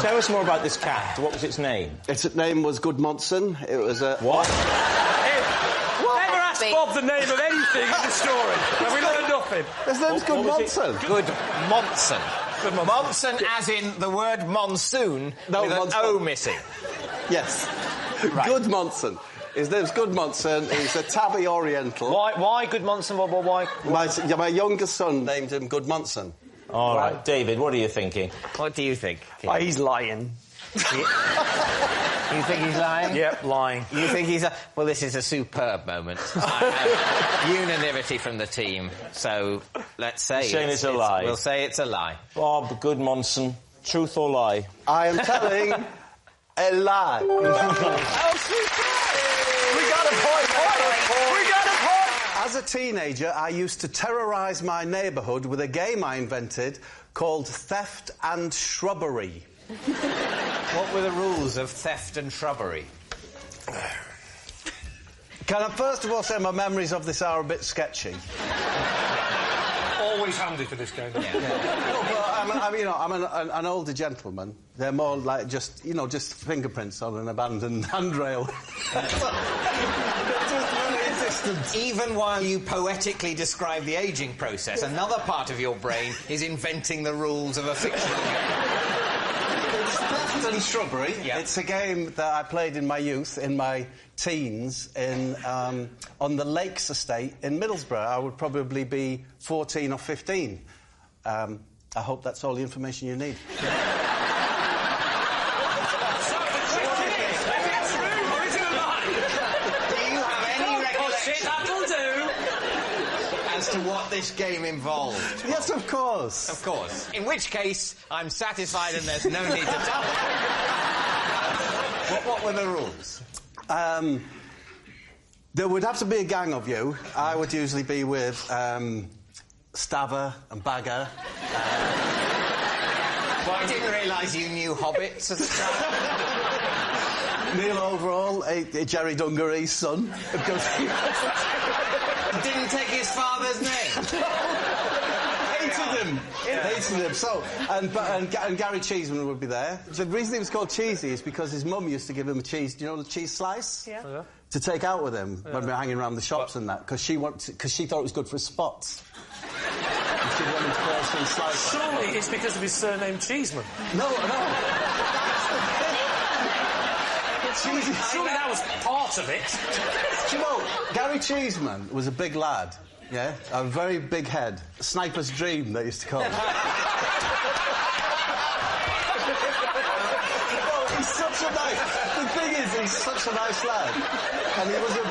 Tell us more about this cat. What was its name? Its name was Gudmundsson. It was a... What? Never ask Bob the name of anything in the story. And we learned nothing. His name's Gudmundsson. Gudmundsson. Monson as in the word monsoon with an O missing. Yes. Right. Gudmundsson. His name's Gudmundsson. He's a tabby Oriental. Why Gudmundsson, Bob? Why? My youngest son named him Gudmundsson. All right. David, what are you thinking? What do you think? Oh, he's lying. You think he's lying? Yep, lying. You think he's... Well, this is a superb moment. I have unanimity from the team, so let's say... Saying it's a lie. We'll say it's a lie. Bob Gudmundsson, truth or lie? I am telling a lie. We got a point. We got a point. As a teenager, I used to terrorise my neighbourhood with a game I invented called Theft and Shrubbery. What were the rules of theft and shrubbery? Can I first of all say my memories of this are a bit sketchy? Always handy for this game. Yeah. No, but I'm an older gentleman. They're more like just fingerprints on an abandoned handrail. Even while you poetically describe the ageing process, another part of your brain is inventing the rules of a fictional game. Theft and Shrubbery. Yeah. It's a game that I played in my youth, in my teens, on the Lakes Estate in Middlesbrough. I would probably be 14 or 15. I hope that's all the information you need. As to what this game involved. Yes, of course. Of course. In which case, I'm satisfied and there's no need to tell me. What were the rules? There would have to be a gang of you. I would usually be with Staver and Bagger. Well, I didn't realise you knew hobbits as a child. Neil Overall, Jerry Dungaree's son. Didn't take his father's name. Hated him. Yeah. Hated him. So, and Gary Cheeseman would be there. The reason he was called Cheesy is because his mum used to give him a cheese. Do you know the cheese slice? Yeah. Yeah. To take out with him when we were hanging around the shops and that, because she thought it was good for his spots. And she'd want him to personally slice. Surely it's because of his surname Cheeseman. No. Surely that was part of it. Do you know, Gary Cheeseman was a big lad, yeah? A very big head. Sniper's dream, they used to call him. He's such a nice... The thing is, he's such a nice lad. And he was a...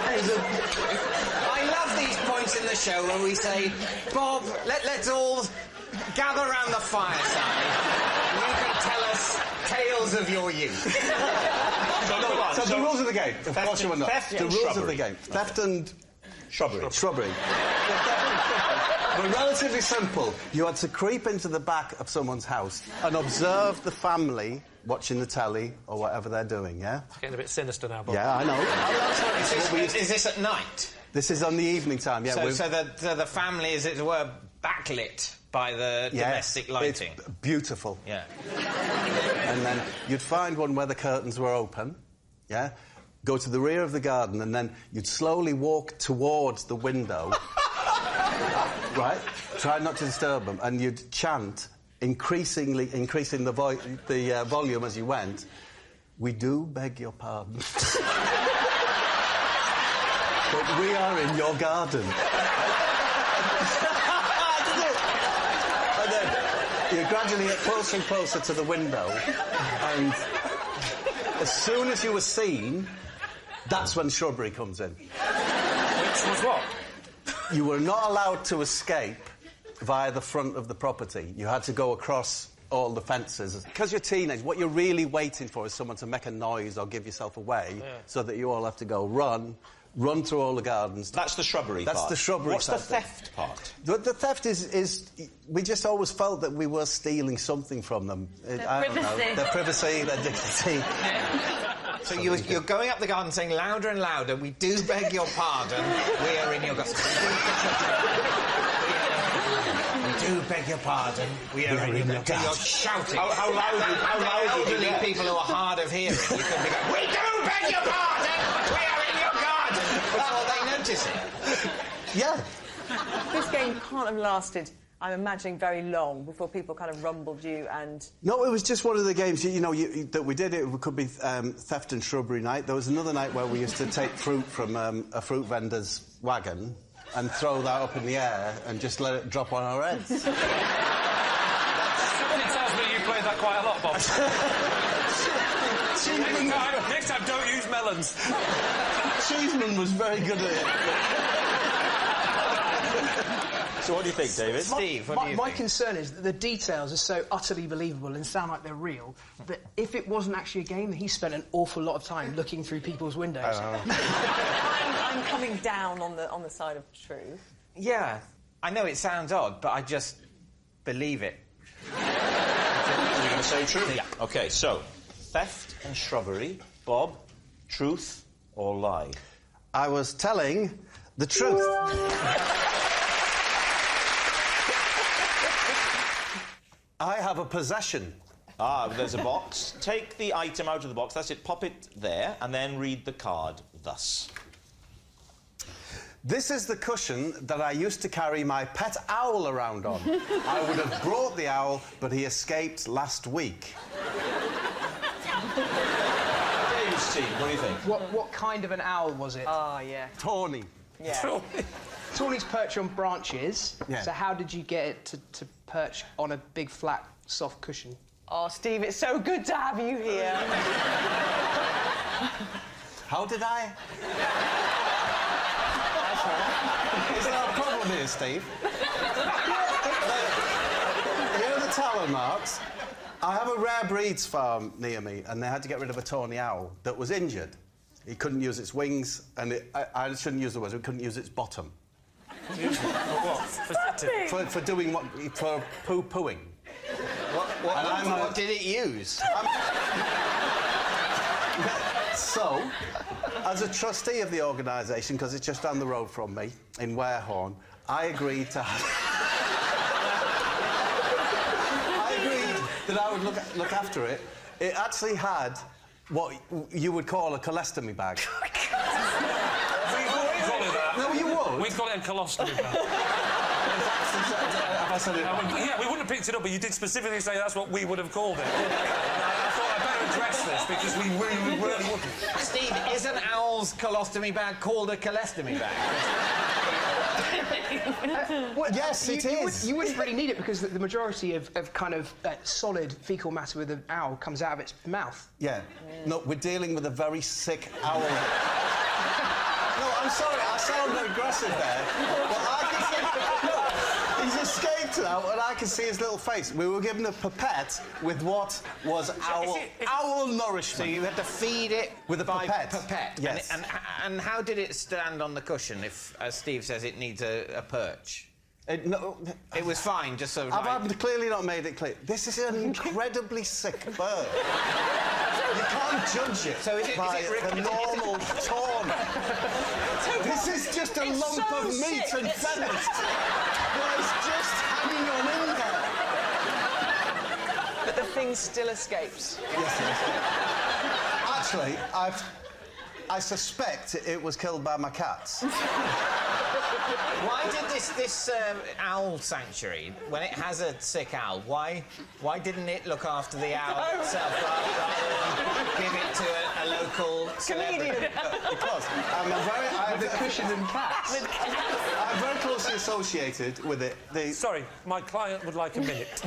I love these points in the show where we say, Bob, let's all gather round the fireside and you can tell us tales of your youth. So the rules of the game. Of course you will not. The rules of the game. Theft and... Shrubbery. They're relatively simple. You had to creep into the back of someone's house and observe the family watching the telly or whatever they're doing, yeah? It's getting a bit sinister now, Bob. Yeah, I know. Is this at night? This is on the evening time, yeah. So the family, as it were, backlit by the domestic lighting. It's beautiful. Yeah. And then you'd find one where the curtains were open, yeah? Go to the rear of the garden and then you'd slowly walk towards the window, right? Try not to disturb them. And you'd chant, increasing the volume as you went, "We do beg your pardon." But we are in your garden. And then you gradually get closer and closer to the window, and as soon as you were seen, that's when shrubbery comes in. Which was what? You were not allowed to escape via the front of the property. You had to go across all the fences. Because you're teenage, what you're really waiting for is someone to make a noise or give yourself away, so that you all have to go run through all the gardens. That's the shrubbery part. That's the shrubbery What's part. the theft part? The theft is we just always felt that we were stealing something from them. I don't know. Their privacy, their dignity. So you're going up the garden saying louder and louder, "We do beg your pardon, we are in your garden." We do beg your pardon, we are in your garden. You're shouting. How loud elderly people who are hard of hearing, you could be going, "We do beg your pardon, we are in your garden," before they notice it. Yeah. This game can't have lasted, I'm imagining, very long before people kind of rumbled you and... No, it was just one of the games, that we did. It could be theft and shrubbery night. There was another night where we used to take fruit from a fruit vendor's wagon and throw that up in the air and just let it drop on our heads. Somebody tells me you played that quite a lot, Bob. Next time, don't use melons. Cheeseman was very good at it. So what do you think, David? Steve, what do you My think? concern is that the details are so utterly believable and sound like they're real that if it wasn't actually a game, he spent an awful lot of time looking through people's windows. I'm coming down on the side of truth. Yeah, I know it sounds odd, but I just believe it. Are you going to say truth? Yeah. OK, so, theft and shrubbery. Bob, truth or lie? I was telling the truth. I have a possession. Ah, there's a box. Take the item out of the box. That's it. Pop it there, and then read the card thus. This is the cushion that I used to carry my pet owl around on. I would have brought the owl, but he escaped last week. David, Steve, what do you think? What kind of an owl was it? Oh, yeah. Tawny. Yeah. Tawny's perch on branches. Yeah. So how did you get it to perch on a big, flat, soft cushion? Oh, Steve, it's so good to have you here. How did I? Is there a problem here, Steve? Here are the talon marks. I have a rare breeds farm near me, and they had to get rid of a tawny owl that was injured. He couldn't use its wings, and I shouldn't use the words, it couldn't use its bottom. For doing what? For poo-pooing. What did it use? So, as a trustee of the organisation, because it's just down the road from me, in Warehorn, I agreed to have... I agreed that I would look after it. It actually had what you would call a colostomy bag. No, you would. We'd call it a colostomy bag. Yeah, we wouldn't have picked it up, but you did specifically say that's what we would have called it. I thought I'd better address this because we really wouldn't. Steve, is an owl's colostomy bag called a colostomy bag? Yes, it is. You wouldn't really need it because the majority of kind of solid faecal matter with an owl comes out of its mouth. Yeah. No, we're dealing with a very sick owl. No, I'm sorry, I sound aggressive there, but I can see... No, he's escaped now, and I can see his little face. We were given a pipette with what was owl nourishment. So you had to feed it with a pipette. Yes. And how did it stand on the cushion if, as Steve says, it needs a perch? It was fine, just sort of I've clearly not made it clear. This is an incredibly sick bird. You can't judge it by the normal tone. This is just a lump of meat and feathers that is just hanging on in there. But the thing still escapes. Yes. Actually, I suspect it was killed by my cats. Why did this owl sanctuary, when it has a sick owl, why didn't it look after the owl itself rather than give it to a local celebrity? Because I have the cushion and cats. I'm very closely associated with it. Sorry, my client would like a minute.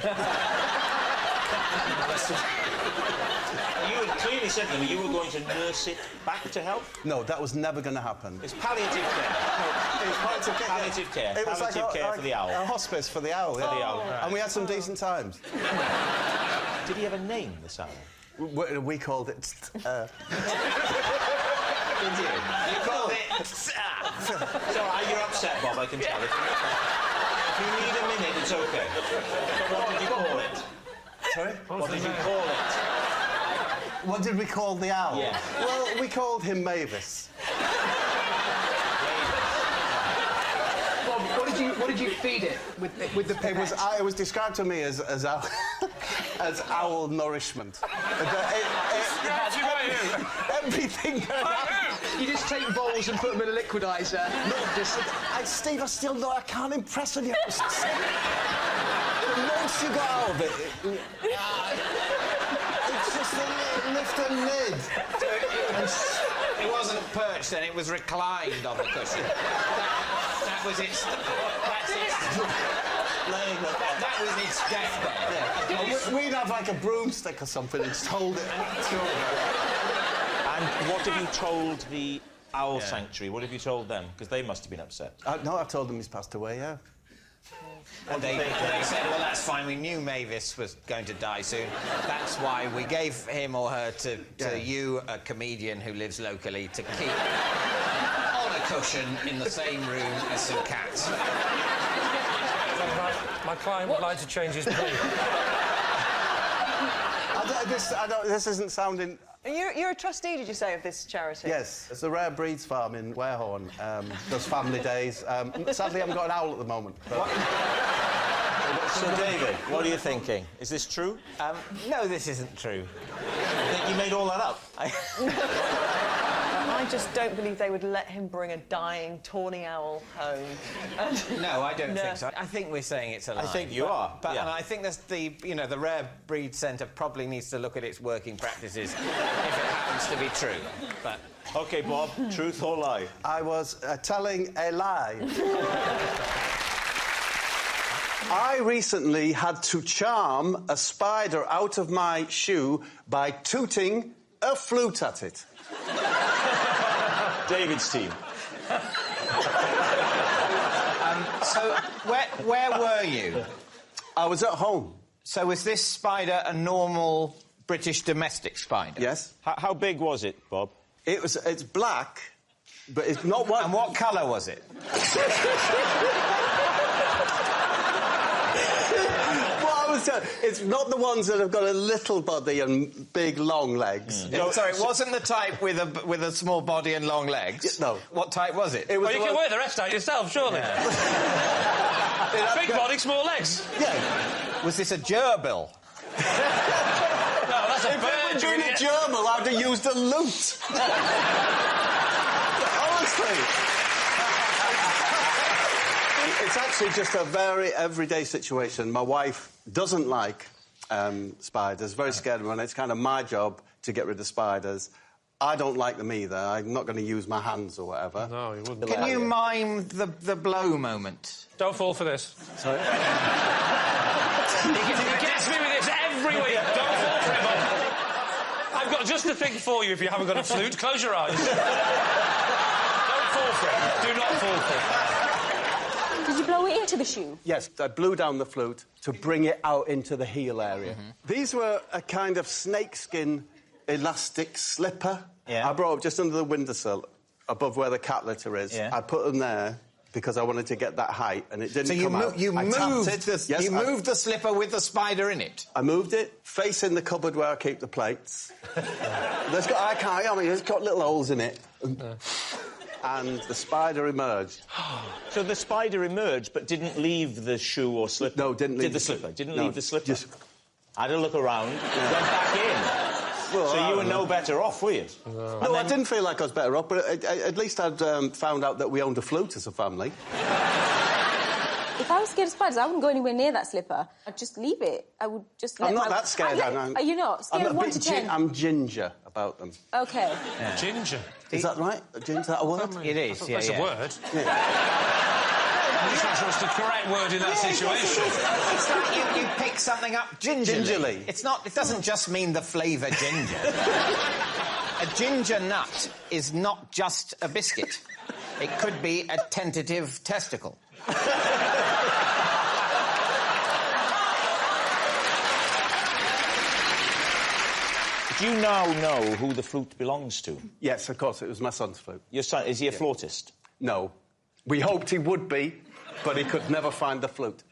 You had clearly said to me you were going to nurse it back to health. No, that was never going to happen. It's palliative care. It's palliative care. Palliative care. It was Palliative care for the owl. A hospice for the owl. For the owl. Right. And we had some decent times. Did he have a name, this owl? We called it... Did you? You called it... So, you're upset, Bob, I can tell. If you need a minute, it's OK. But what did you call it? Sorry? What did you call it? What did we call the owl? Yeah. Well, we called him Mavis. Bob, what did you feed it with the pipette? It was described to me as owl nourishment. Everything. You just take bowls and put them in a liquidizer. Steve, I can't impress on you. The most you got out of it. It's just a lift and lid. It wasn't perched then, it was reclined on the cushion. That was its... That was its deathbed. Yeah. We'd have like a broomstick or something and just hold it. And what have you told the owl sanctuary? What have you told them? Because they must have been upset. No, I've told them he's passed away, yeah. And they said, well, that's fine, we knew Mavis was going to die soon. That's why we gave him or her to you, a comedian who lives locally, to keep on a cushion in the same room as some cats. My client would like to change his plea. This isn't sounding... You're a trustee, did you say, of this charity? Yes. It's a rare breeds farm in Warehorn. Does family days. Sadly, I haven't got an owl at the moment. So, David, what are you thinking? Is this true? No, this isn't true. I think you made all that up. I just don't believe they would let him bring a dying, tawny owl home. No, I don't think so. I think we're saying it's a lie. I think you are. But and I think that's the Rare Breed Centre probably needs to look at its working practices if it happens to be true. But OK, Bob, truth or lie? I was telling a lie. I recently had to charm a spider out of my shoe by tooting a flute at it. David's team. So, where were you? I was at home. So was this spider a normal British domestic spider? Yes. How big was it, Bob? It's black, but it's not white. And what colour was it? It's not the ones that have got a little body and big, long legs. Sorry, it wasn't the type with a small body and long legs? No. What type was it? Well, you can wear the rest out yourself, surely. Yeah. Big body, small legs. Yeah. Was this a gerbil? No, that's a bird. If it had been a gerbil, I'd have used a lute. Honestly. It's actually just a very everyday situation. My wife doesn't like spiders, very scared of them, and it's kind of my job to get rid of spiders. I don't like them either. I'm not going to use my hands or whatever. No, you wouldn't. Can you mime the blow moment? Don't fall for this. Sorry? He gets me with this every week. Don't fall for it, Bob. I've got just the thing for you if you haven't got a flute. Close your eyes. Don't fall for it. Do not fall for it. Did you blow it into the shoe? Yes, I blew down the flute to bring it out into the heel area. These were a kind of snakeskin elastic slipper. Yeah. I brought up just under the windowsill, above where the cat litter is. Yeah. I put them there because I wanted to get that height, and it didn't come out. You moved moved the slipper with the spider in it? I moved it, facing the cupboard where I keep the plates. It's got little holes in it. And the spider emerged. So the spider emerged, but didn't leave the shoe or slipper? No, didn't leave the slipper. Didn't no, leave the slipper? Just... I had a look around, went back in. Well, so you were no better off, were you? No, I didn't feel like I was better off, but at least I'd found out that we owned a flute as a family. If I was scared of spiders, I wouldn't go anywhere near that slipper. I'd just leave it. I would just let I'm not that scared. Are you not? Scared of 1 to 10? I'm ginger about them. OK. Yeah. Ginger. Is that right? Ginger, is that a word? It is, yeah. That's yeah. a word. Yeah. I'm just not sure it's the correct word in that situation. It's like you pick something up gingerly. Gingerly. It's not. It doesn't just mean the flavour ginger. A ginger nut is not just a biscuit. It could be a tentative testicle. Do you now know who the flute belongs to? Yes, of course, it was my son's flute. Your son, is he a flautist? No. We hoped he would be, but he could never find the flute.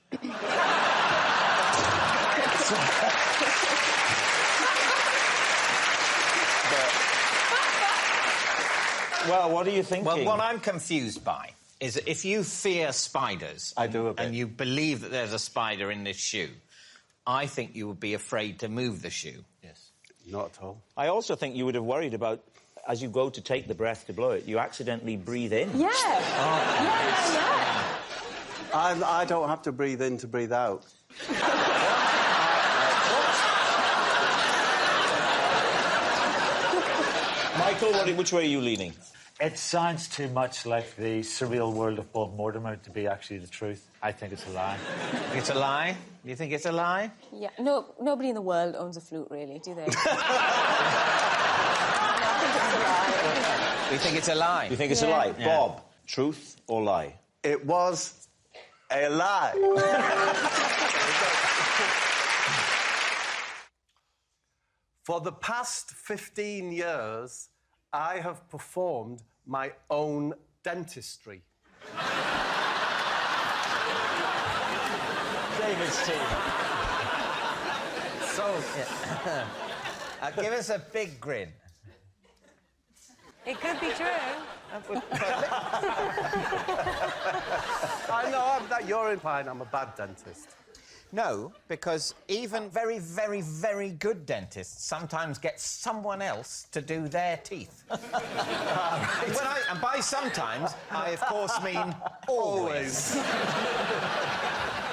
Well, what are you thinking? Well, what I'm confused by is that if you fear spiders... I do a bit. ...and you believe that there's a spider in this shoe, I think you would be afraid to move the shoe. Yes. Not at all. I also think you would have worried about, as you go to take the breath to blow it, you accidentally breathe in. Yeah. Yeah. I don't have to breathe in to breathe out. Michael, which way are you leaning? It sounds too much like the surreal world of Bob Mortimer to be actually the truth. I think it's a lie. It's a lie? You think it's a lie? Yeah. No, nobody in the world owns a flute, really, do they? You think it's a lie? You think it's a lie? Yeah. Bob, truth or lie? It was a lie. For the past 15 years, I have performed my own dentistry. David's team. So... give us a big grin. It could be true. I know, you're implying I'm a bad dentist. No, because even very, very, very good dentists sometimes get someone else to do their teeth. And by sometimes, I, of course, mean always.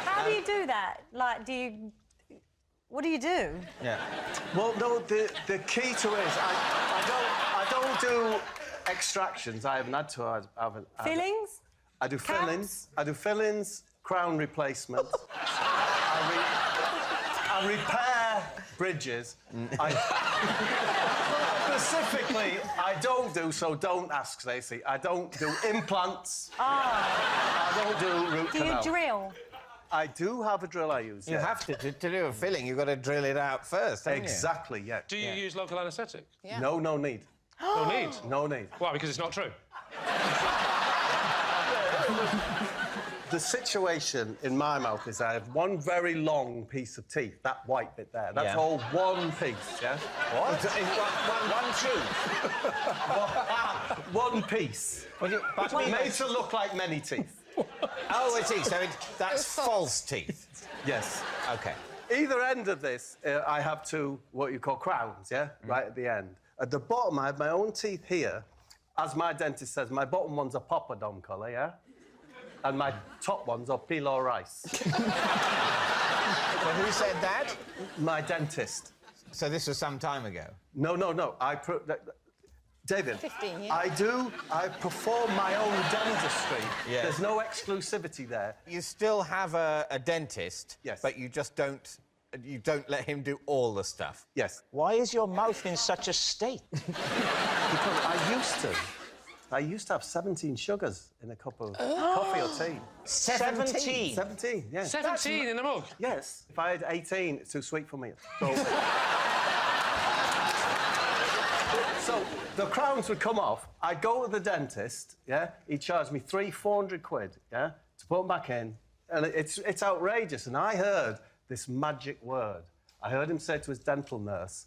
How do you do that? Like, what do you do? Yeah. Well, no, the key to it is I don't do extractions. I haven't had to. Fillings? I do fillings. I do fillings, crown replacement. I repair bridges. Specifically, I don't do, so don't ask, Stacey, I don't do implants. I don't do root canal. Do you drill? I do have a drill I use, You have to do a filling, you've got to drill it out first, haven't Exactly, yeah. Do you use local anaesthetic? Yeah. No need. No need? No need. Why, because it's not true? The situation in my mouth is I have one very long piece of teeth, that white bit there. That's all one piece, yeah? What? One piece. Made to look like many teeth. Oh, I see. So that's false teeth. Yes. OK. Either end of this, I have two, what you call crowns, yeah? Right at the end. At the bottom, I have my own teeth here. As my dentist says, my bottom one's a poppadom colour, yeah? And my top ones are pilo rice. So who said that? My dentist. So this was some time ago? No. David, 15 years. I perform my own dentistry. Yes. There's no exclusivity there. You still have a dentist, yes, but you just don't let him do all the stuff. Yes. Why is your mouth in such a state? Because I used to have 17 sugars in a cup of coffee or tea. 17? 17, yes. 17 in a mug? Yes. If I had 18, it's too sweet for me. So the crowns would come off. I'd go to the dentist, yeah? He'd charge me £400, yeah, to put them back in. And it's outrageous. And I heard this magic word. I heard him say to his dental nurse,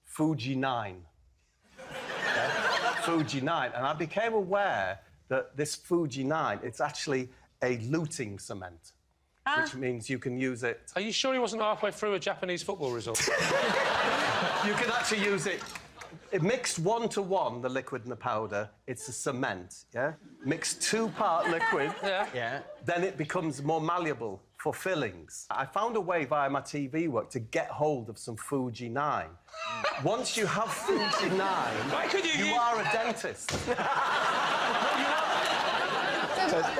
Fuji 9. Fuji 9. And I became aware that this Fuji 9, it's actually a luting cement, which means you can use it... Are you sure he wasn't halfway through a Japanese football result? You can actually use it It mixed 1 to 1, the liquid and the powder, it's a cement, yeah? Mix 2-part liquid, then it becomes more malleable for fillings. I found a way via my TV work to get hold of some Fuji 9. Once you have Fuji 9, you are a dentist. So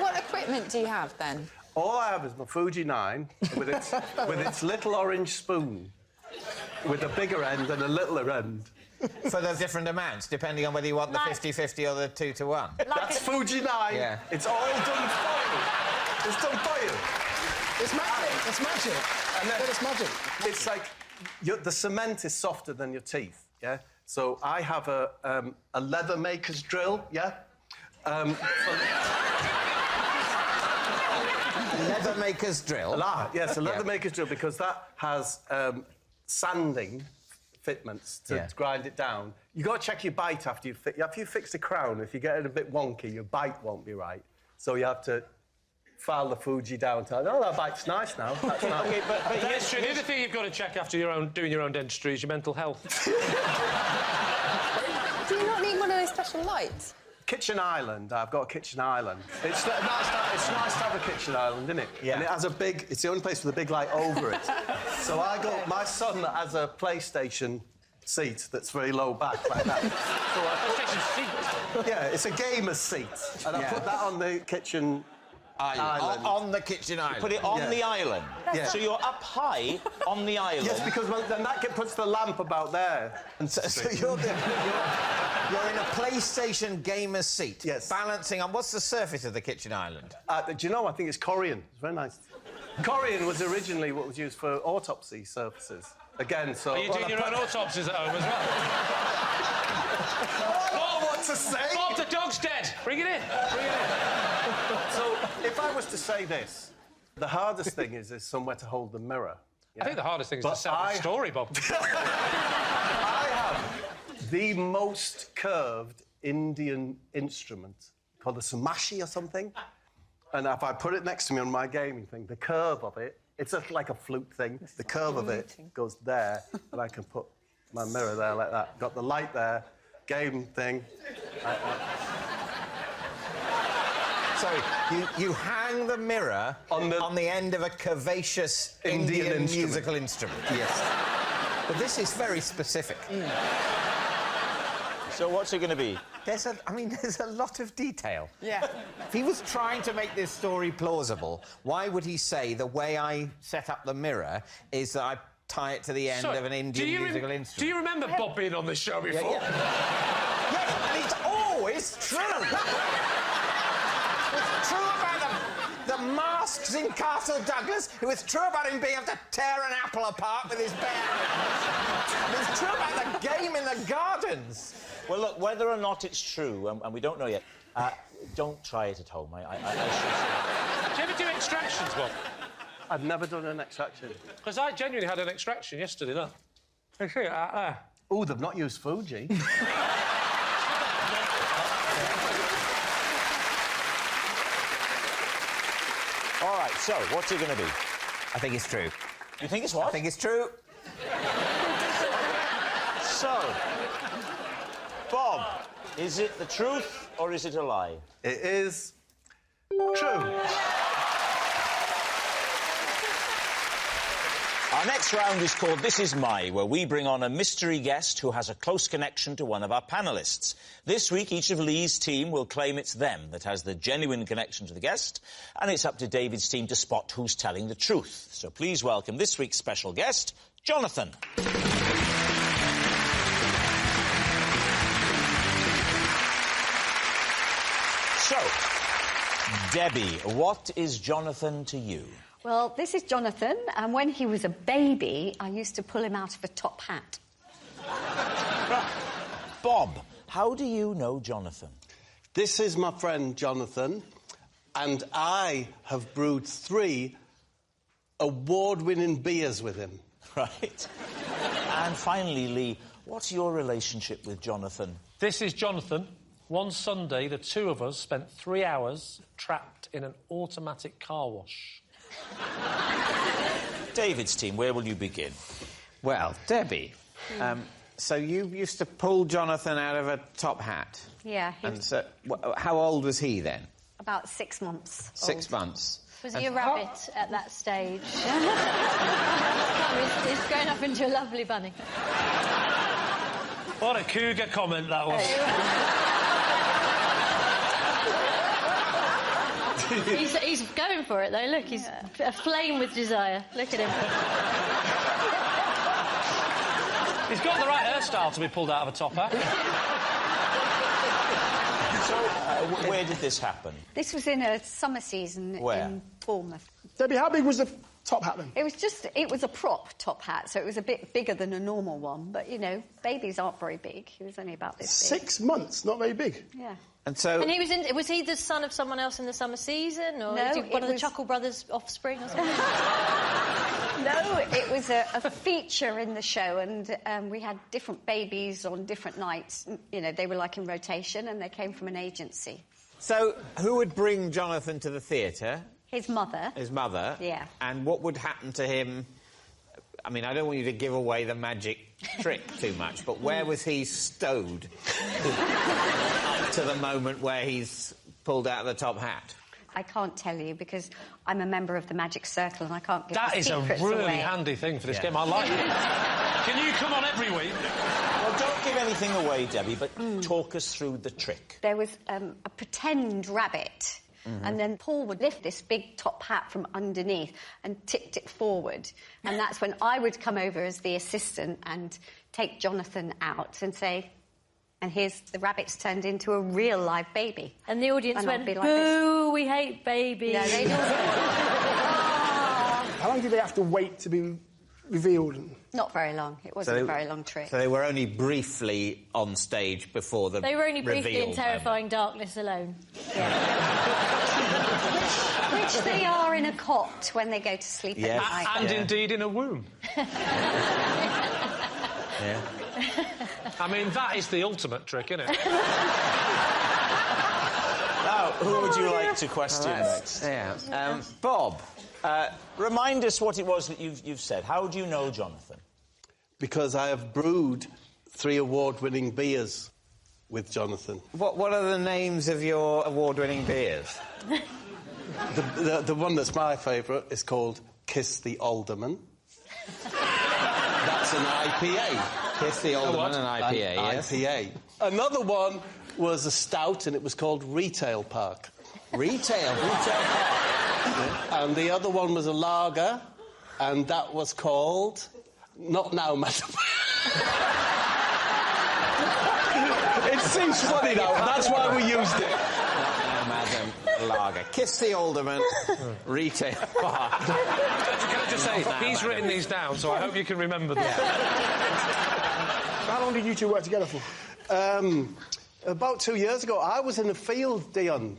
what equipment do you have, then? All I have is my Fuji 9 with its little orange spoon with a bigger end and a littler end. For the different amounts, depending on whether you want the 50-50 or the 2 to 1. That's Fuji 9. Yeah. It's all done for you. It's done for you. It's magic. It's magic. And then it's magic. It's like the cement is softer than your teeth, yeah? So I have a leather maker's drill, yeah? Leather maker's drill? Yes, a leather maker's drill, because that has sanding fitments to grind it down. You've got to check your bite after you fix the crown. If you get it a bit wonky, your bite won't be right. So you have to file the Fuji down. Oh, that bite's nice now. That's nice. Okay, but yes, the other thing you've got to check after doing your own dentistry is your mental health. Do you not need one of those special lights? Kitchen island. I've got a kitchen island. It's nice to have a kitchen island, isn't it? Yeah. And it has a big... It's the only place with a big light over it. So I got... My son has a PlayStation seat that's very low back, like that. PlayStation seat? Yeah, it's a gamer's seat. And I put that on the kitchen... Island. On the kitchen island. You put it on the island. Yeah. So you're up high on the island. Yes, because then that puts the lamp about there. And so you're in a PlayStation gamer's seat. Yes. Balancing on... What's the surface of the kitchen island? Do you know? I think it's Corian. It's very nice. Corian was originally what was used for autopsy surfaces. Again, so... Are you doing your own autopsies at home as well? What to say? Bob, the dog's dead. Bring it in. Bring it in. So, if I was to say this, the hardest thing is somewhere to hold the mirror. I think the hardest thing is to sell the story, Bob. I have the most curved Indian instrument called a samashi or something. And if I put it next to me on my gaming thing, the curve of it, it's like a flute thing. The curve of it goes there, and I can put my mirror there like that. Got the light there, game thing. Sorry, you hang the mirror on the end of a curvaceous Indian musical instrument. Yes. But this is very specific. So what's it going to be? There's a lot of detail. Yeah. If he was trying to make this story plausible, why would he say the way I set up the mirror is that I tie it to the end of an Indian musical instrument? Do you remember Bob being on this show before? Yes, and it's always true. It's true about the masks in Castle Douglas. It was true about him being able to tear an apple apart with his bare hands. It's true about the game in the gardens. Well, look, whether or not it's true, and we don't know yet, don't try it at home. Do you ever do extractions, Bob? I've never done an extraction. Because I genuinely had an extraction yesterday, look. I see it out there. Oh, they've not used Fuji. All right, so what's it going to be? I think it's true. You think it's what? I think it's true. So, Bob, is it the truth or is it a lie? It is true. Our next round is called This Is My, where we bring on a mystery guest who has a close connection to one of our panellists. This week, each of Lee's team will claim it's them that has the genuine connection to the guest, and it's up to David's team to spot who's telling the truth. So please welcome this week's special guest, Jonathan. So, Debbie, what is Jonathan to you? Well, this is Jonathan, and when he was a baby, I used to pull him out of a top hat. Bob, how do you know Jonathan? This is my friend Jonathan, and I have brewed 3 award-winning beers with him. Right. And finally, Lee, what's your relationship with Jonathan? This is Jonathan. One Sunday, the two of us spent 3 hours trapped in an automatic car wash. David's team, where will you begin? Well, Debbie, So you used to pull Jonathan out of a top hat? Yeah. And so, how old was he then? About 6 months. 6 months. Was he a rabbit at that stage? He's grown up into a lovely bunny. What a cougar comment that was. He's going for it, though. Look, he's aflame with desire. Look at him. He's got the right hairstyle to be pulled out of a top hat. So, where did this happen? This was in a summer season Where? in Bournemouth. Debbie, how big was the top hat then? It was a prop top hat, so it was a bit bigger than a normal one. But, you know, babies aren't very big. He was only about this big. 6 months, not very big. Yeah. And so... And was he the son of someone else in the summer season? Or No, was he one of the was- Chuckle Brothers' offspring or something? No, it was a feature in the show, and we had different babies on different nights. You know, they were like in rotation, and they came from an agency. So, who would bring Jonathan to the theatre? His mother. His mother? Yeah. And what would happen to him? I mean, I don't want you to give away the magic trick too much, but where was he stowed up to the moment where he's pulled out of the top hat? I can't tell you because I'm a member of the Magic Circle and I can't give That the is a secrets really away. handy thing for this game. I like it. Can you come on every week? Well, don't give anything away, Debbie, but talk us through the trick. There was a pretend rabbit, and then Paul would lift this big top hat from underneath and tipped it forward. And that's when I would come over as the assistant and take Jonathan out and say... And here's the rabbit's turned into a real live baby. And the audience And went, I'd be like boo, we hate babies. No, they don't. How long did they have to wait to be revealed? Not very long. It wasn't a very long trick. So they were only briefly on stage before the They were only briefly reveal in terrifying darkness alone. Which they are in a cot when they go to sleep at night. And indeed in a womb. Yeah. I mean, that is the ultimate trick, isn't it? Now, who would you like to question next? Yeah. Bob, remind us what it was that you've said. How do you know Jonathan? Because I have brewed 3 award-winning beers with Jonathan. what are the names of your award-winning beers? The one that's my favourite is called Kiss the Alderman. That's an IPA. Kiss the Alderman, an IPA, yes. IPA. Another one was a stout, and it was called Retail Park. Retail Park. And the other one was a lager, and that was called... Not now, madam. It seems funny now. That's why we used it. Not now, madam. Lager. Kiss the Alderman. Retail Park. Can I just say, he's written these down, so I hope you can remember them. How long did you two work together for? About 2 years ago, I was in a field, Dion,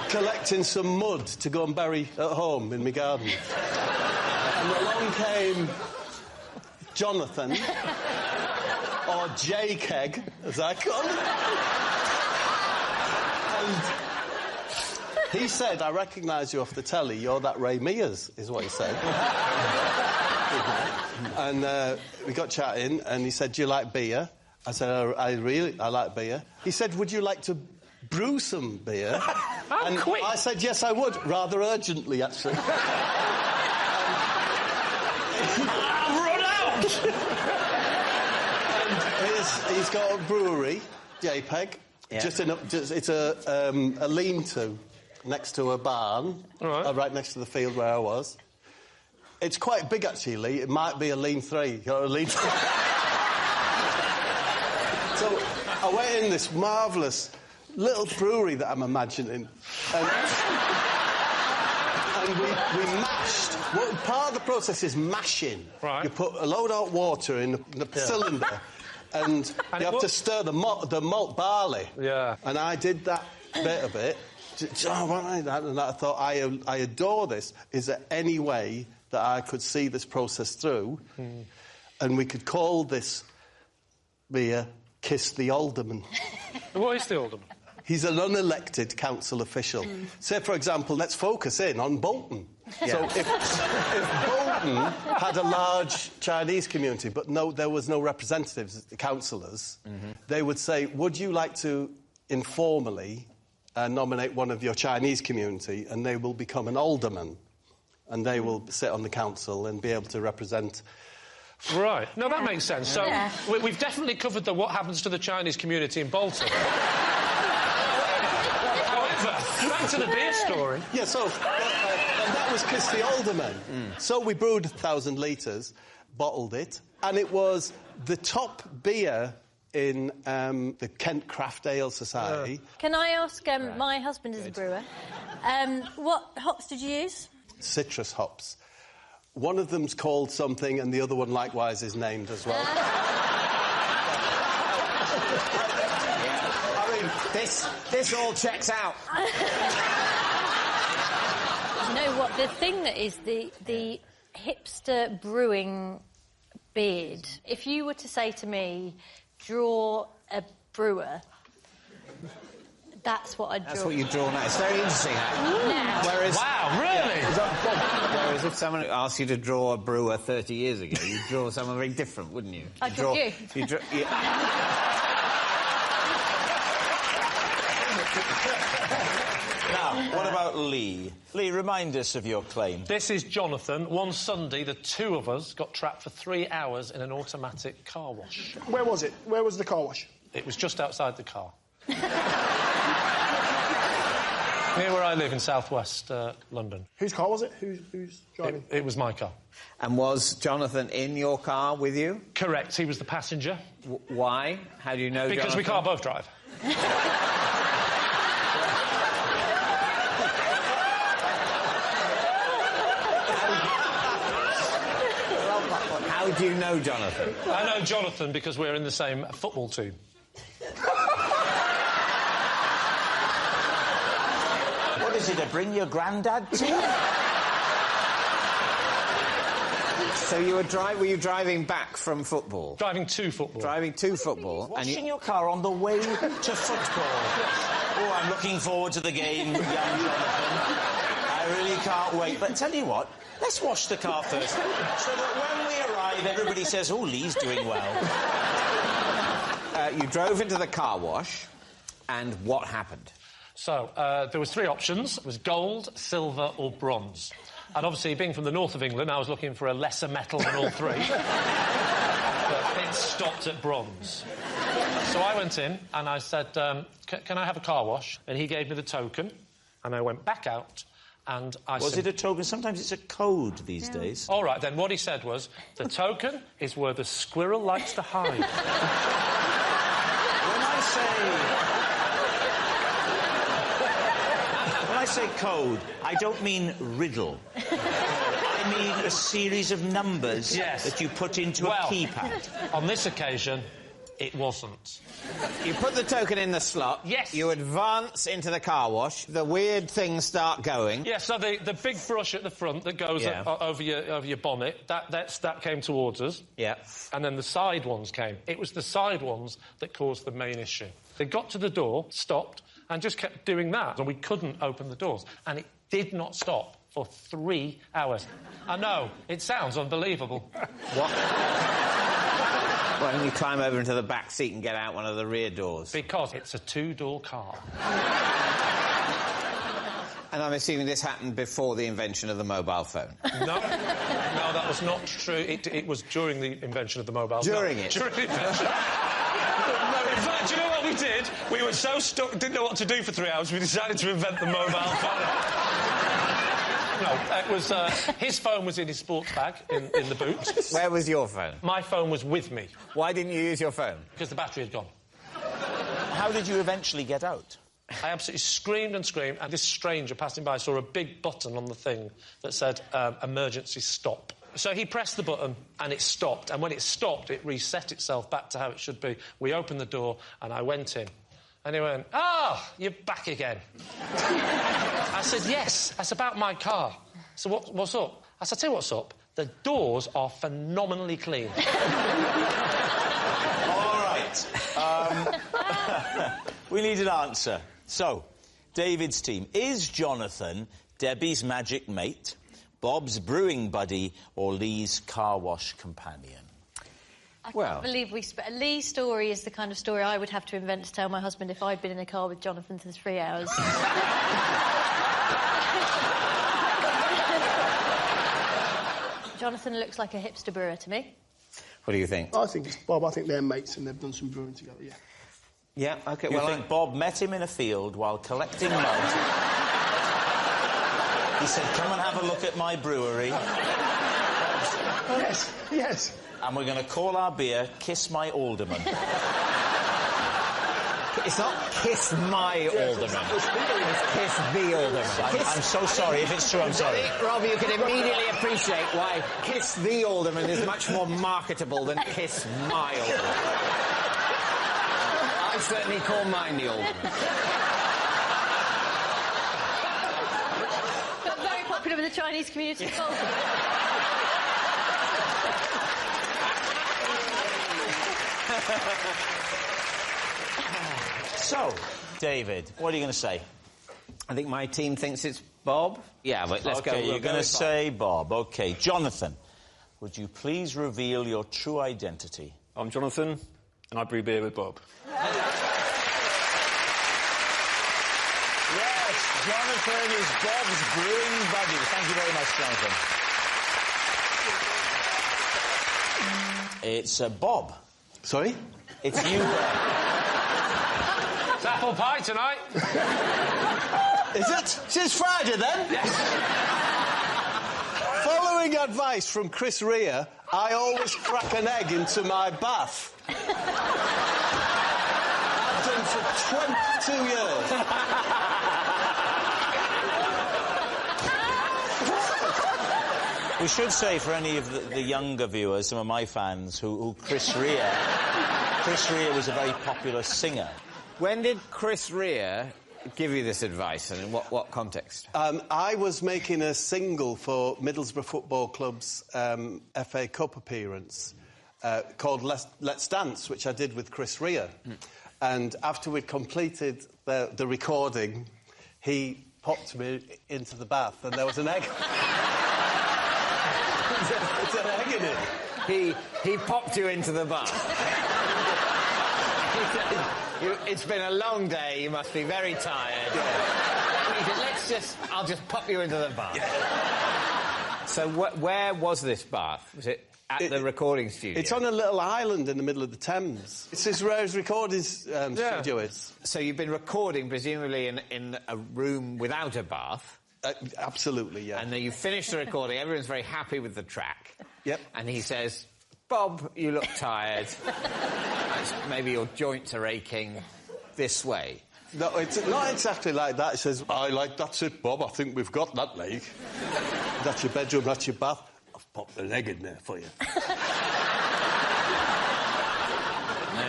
collecting some mud to go and bury at home in my garden. And along came Jonathan, or J-Keg, as I call him. And he said, I recognise you off the telly, you're that Ray Mears, is what he said. And we got chatting, and he said, do you like beer? I said, I like beer. He said, would you like to brew some beer? And quick! I said, yes, I would, rather urgently, actually. I've run out! And he's got a brewery, JPEG. Yeah. It's a lean-to next to a barn, right next to the field where I was. It's quite big, actually. It might be a lean 3 or a lean. So I went in this marvellous little brewery that I'm imagining, and we mashed. Well, part of the process is mashing. Right. You put a load of hot water in the cylinder, and you have to stir the malt barley. Yeah. And I did that bit of it. And I thought, I adore this. Is there any way that I could see this process through, and we could call this beer Kiss the Alderman? What is the Alderman? He's an unelected council official. Say, for example, let's focus in on Bolton. So if Bolton had a large Chinese community, but there was no representatives, councillors, they would say, would you like to informally nominate one of your Chinese community, and they will become an alderman, and they will sit on the council and be able to represent... Right. No, that makes sense. So we've definitely covered what happens to the Chinese community in Bolton. However, back to the beer story. Yeah, so... and that was because the alderman. So we brewed 1,000 litres, bottled it, and it was the top beer in the Kent Craft Ale Society. Can I ask, my husband is a brewer, what hops did you use? Citrus hops. One of them's called something, and the other one likewise is named as well. I mean, this all checks out. You know what? The thing that is the hipster brewing beard. If you were to say to me, draw a brewer, that's what I'd draw. That's what you draw now. It's very interesting, Now. Whereas, wow, really? Whereas if someone asked you to draw a brewer 30 years ago, you'd draw someone very different, wouldn't you? I'd draw you. Now, what about Lee? Lee, remind us of your claim. This is Jonathan. One Sunday, the two of us got trapped for 3 hours in an automatic car wash. Where was it? Where was the car wash? It was just outside the car. Near where I live in southwest London. Whose car was it? Who's driving? It was my car. And was Jonathan in your car with you? Correct. He was the passenger. Why? How do you know Because Jonathan? we can't both drive. How do you know Jonathan? I know Jonathan because we're in the same football team. What is it, a bring your granddad team? So you were you driving back from football? Driving to football. Driving to football. Washing your car on the way to football. Oh, I'm looking forward to the game, young Jonathan. I really can't wait. But tell you what, let's wash the car first, so that when we arrive, everybody says, oh, Lee's doing well. You drove into the car wash, and what happened? So, there was 3 options. It was gold, silver or bronze. And obviously, being from the north of England, I was looking for a lesser metal than all 3. But it stopped at bronze. So I went in and I said, can I have a car wash? And he gave me the token, and I went back out. And Was it a token? Sometimes it's a code these days. All right, then what he said was, the token is where the squirrel likes to hide. When I say code, I don't mean riddle. I mean a series of numbers that you put into a keypad. On this occasion, it wasn't. You put the token in the slot. Yes. You advance into the car wash. The weird things start going. Yeah, so the big brush at the front that goes over your bonnet, that came towards us. Yeah. And then the side ones came. It was the side ones that caused the main issue. They got to the door, stopped, and just kept doing that. And we couldn't open the doors. And it did not stop for 3 hours. I know, it sounds unbelievable. What? Why don't you climb over into the back seat and get out one of the rear doors? Because it's a 2-door car. And I'm assuming this happened before the invention of the mobile phone. No, that was not true. It was during the invention of the mobile phone. During it? During the invention. No, in fact, do you know what we did? We were so stuck, didn't know what to do for 3 hours, we decided to invent the mobile phone. No, it was... his phone was in his sports bag, in the boot. Where was your phone? My phone was with me. Why didn't you use your phone? Because the battery had gone. How did you eventually get out? I absolutely screamed and screamed, and this stranger passing by saw a big button on the thing that said, emergency stop. So he pressed the button, and it stopped. And when it stopped, it reset itself back to how it should be. We opened the door, and I went in. And he went, you're back again. I said, yes, that's about my car. So what's up? I said, tell you what's up. The doors are phenomenally clean. All right. We need an answer. So, David's team. Is Jonathan Debbie's magic mate? Bob's brewing buddy or Lee's car wash companion? I can't believe Lee's story is the kind of story I would have to invent to tell my husband if I'd been in a car with Jonathan for 3 hours. Jonathan looks like a hipster brewer to me. What do you think? I think it's Bob. I think they're mates and they've done some brewing together, yeah. Yeah, OK, You think Bob met him in a field while collecting mud? He said, come and have a look at my brewery. Yes, yes. And we're going to call our beer Kiss My Alderman. It's not Kiss My Alderman. It's Kiss the Alderman. I'm so sorry. If it's true, I'm sorry. Rob, you can immediately appreciate why Kiss the Alderman is much more marketable than Kiss My Alderman. I certainly call mine the Alderman. But very popular with the Chinese community. So, David, what are you going to say? I think my team thinks it's Bob. Yeah, but let's go. You're going to say Bob. OK. Jonathan, would you please reveal your true identity? I'm Jonathan, and I brew beer with Bob. Yes, Jonathan is Bob's brewing buddy. Thank you very much, Jonathan. It's Bob. Sorry? It's you. It's apple pie tonight. Is it? It's Friday, then? Yes. Following advice from Chris Rea, I always crack an egg into my bath. I've done for 22 years. We should say for any of the younger viewers, some of my fans, who Chris Rea was a very popular singer. When did Chris Rea give you this advice, and in what context? I was making a single for Middlesbrough Football Club's FA Cup appearance called Let's Dance, which I did with Chris Rea. And after we'd completed the recording, he popped me into the bath, and there was an egg. There's an egg in it. He popped you into the bath. It's been a long day, you must be very tired. I'll just pop you into the bath. Yeah. So where was this bath? Was it at the recording studio? It's on a little island in the middle of the Thames. It's as Rare's recording studio is. So you've been recording, presumably, in a room without a bath? Absolutely, yeah. And then you finish the recording, everyone's very happy with the track. Yep. And he says, Bob, you look tired. Maybe your joints are aching this way. No, it's not exactly like that. It says, that's it, Bob. I think we've got that leg. That's your bedroom, that's your bath. I've popped an egg in there for you.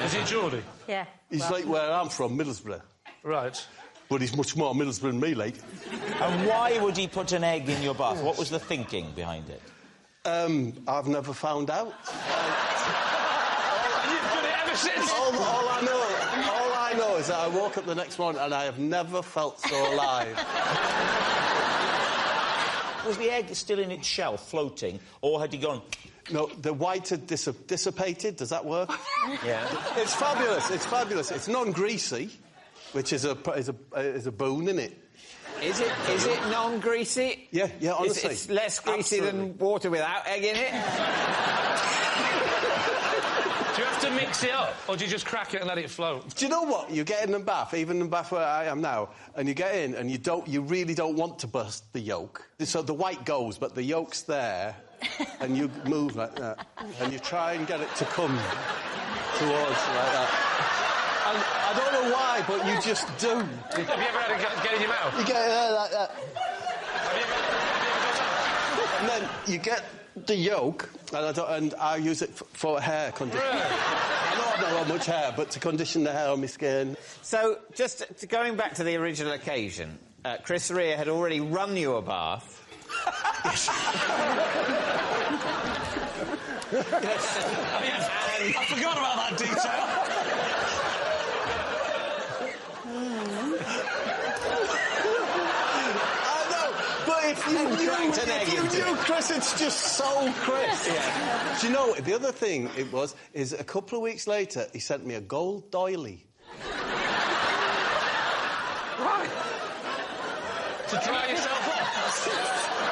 Is he Geordie? Yeah. He's like where I'm from, Middlesbrough. Right. But he's much more Middlesbrough than me, like. And why would he put an egg in your bath? What was the thinking behind it? I've never found out. You've done it ever since. All I know is that I woke up the next morning and I have never felt so alive. Was the egg still in its shell, floating, or had he gone? No, the white had dissipated. Does that work? Yeah. It's fabulous. It's fabulous. It's non-greasy, which is a boon, isn't it? Is it non-greasy? Yeah, honestly. It's less greasy than water without egg in it? Do you have to mix it up, or do you just crack it and let it float? Do you know what? You get in the bath, even in the bath where I am now, and you get in and you really don't want to burst the yolk. So the white goes, but the yolk's there, and you move like that, and you try and get it to come towards like that. I don't know why, but you just do. Have you ever had it get in your mouth? You get it there like that. And then you get the yolk, and I use it for hair conditioning. Really? I don't know how much hair, but to condition the hair on my skin. So, just going back to the original occasion, Chris Rea had already run you a bath. Yes. I forgot about that detail. I know, but if you knew Chris, it's just so Chris. Yeah. Do you know what? The other thing is a couple of weeks later, he sent me a gold doily. Right. To dry yourself off.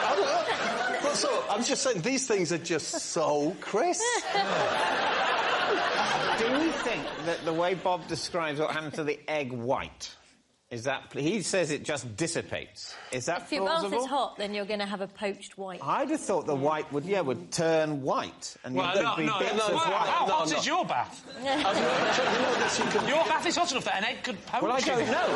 I don't know. But so, I'm just saying, these things are just so Chris. Do we think that the way Bob describes what happened to the egg white, is that... He says it just dissipates. Is that If your plausible? bath is hot, then you're going to have a poached white. I'd have thought the white would turn white. And Well, there'd be bits of white. How hot is your bath? Your bath is hot enough that an egg could poach. Well, I don't know.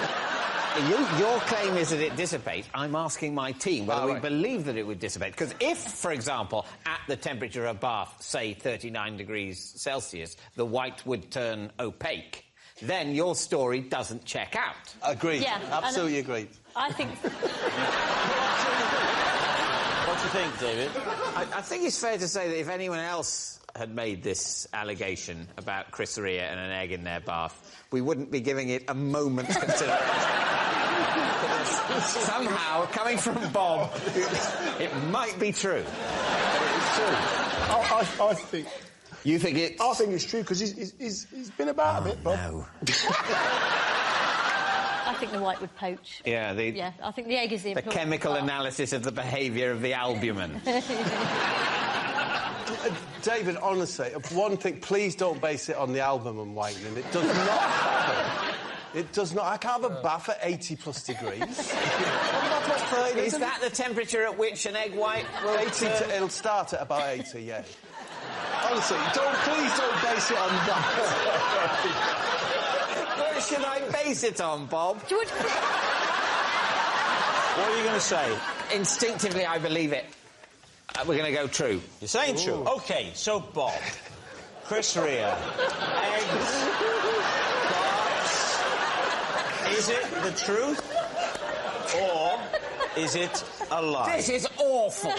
Your claim is that it dissipates. I'm asking my team whether we believe that it would dissipate. Because if, for example, at the temperature of bath, say 39 degrees Celsius, the white would turn opaque, then your story doesn't check out. Agreed. Yeah, absolutely agreed. I think... What do you think, David? I think it's fair to say that if anyone else had made this allegation about Chris Rea and an egg in their bath, we wouldn't be giving it a moment's consideration. Somehow, coming from Bob, it might be true. It's true. I think... You think it? I think it's true, because he's been about a bit, Bob. No. I think the white would poach. Yeah, I think the egg is the the important chemical part. analysis of the behaviour of the albumin. David, honestly, one thing, please don't base it on the albumin whitening. It does not happen. It does not. I can't have a bath at 80-plus degrees. Is that the temperature at which an egg white will 80 it'll start at about 80, yeah. Honestly, please don't base it on that. What should I base it on, Bob? What are you going to say? Instinctively, I believe it. We're going to go true. You're saying true? OK, so, Bob, Chris Rea, eggs, barbs, is it the truth, or is it a lie? This is awful.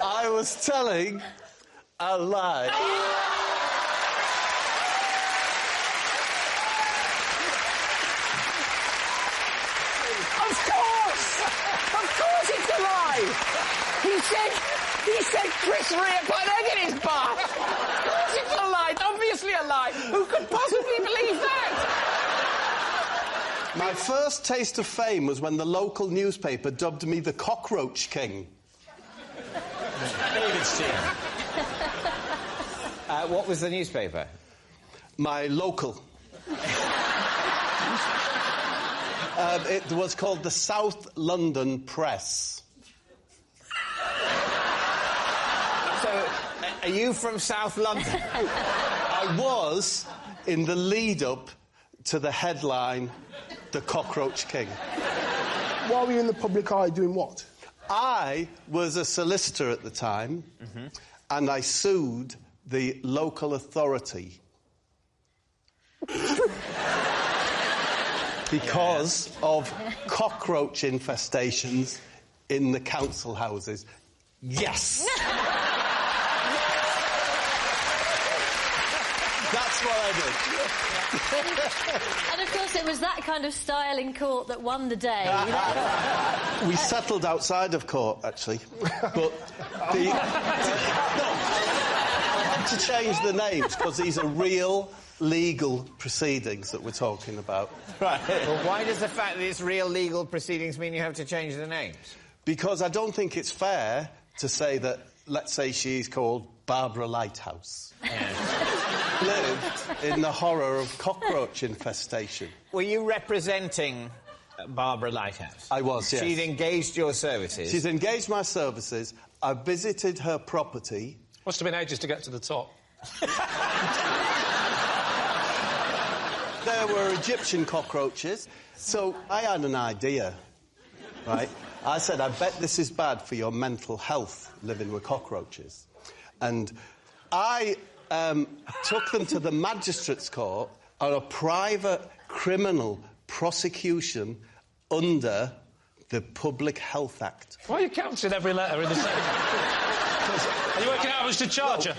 I was telling a lie. Of course it's a lie! He said Chris Rea put an egg in his bath! Of course it's a lie! Obviously a lie! Who could possibly believe that? My first taste of fame was when the local newspaper dubbed me the Cockroach King. David's team. What was the newspaper? My local. It was called the South London Press. So, are you from South London? I was in the lead-up to the headline, The Cockroach King. Why were you in the public eye doing what? I was a solicitor at the time, and I sued the local authority. Because of cockroach infestations in the council houses. Yes! That's what I did. And of course, it was that kind of style in court that won the day. We settled outside of court, actually. But I had to change the names because these are real legal proceedings that we're talking about. Right. Well, why does the fact that it's real legal proceedings mean you have to change the names? Because I don't think it's fair to say that, let's say she's called Barbara Lighthouse. Lived in the horror of cockroach infestation. Were you representing Barbara Lighthouse? I was, yes. She'd engaged your services? She's engaged my services. I visited her property. Must have been ages to get to the top. There were Egyptian cockroaches. So I had an idea, right? I said, I bet this is bad for your mental health, living with cockroaches. And I took them to the magistrate's court on a private criminal prosecution under the Public Health Act. Why are you counting every letter in the same... Are you working out how much to charge her?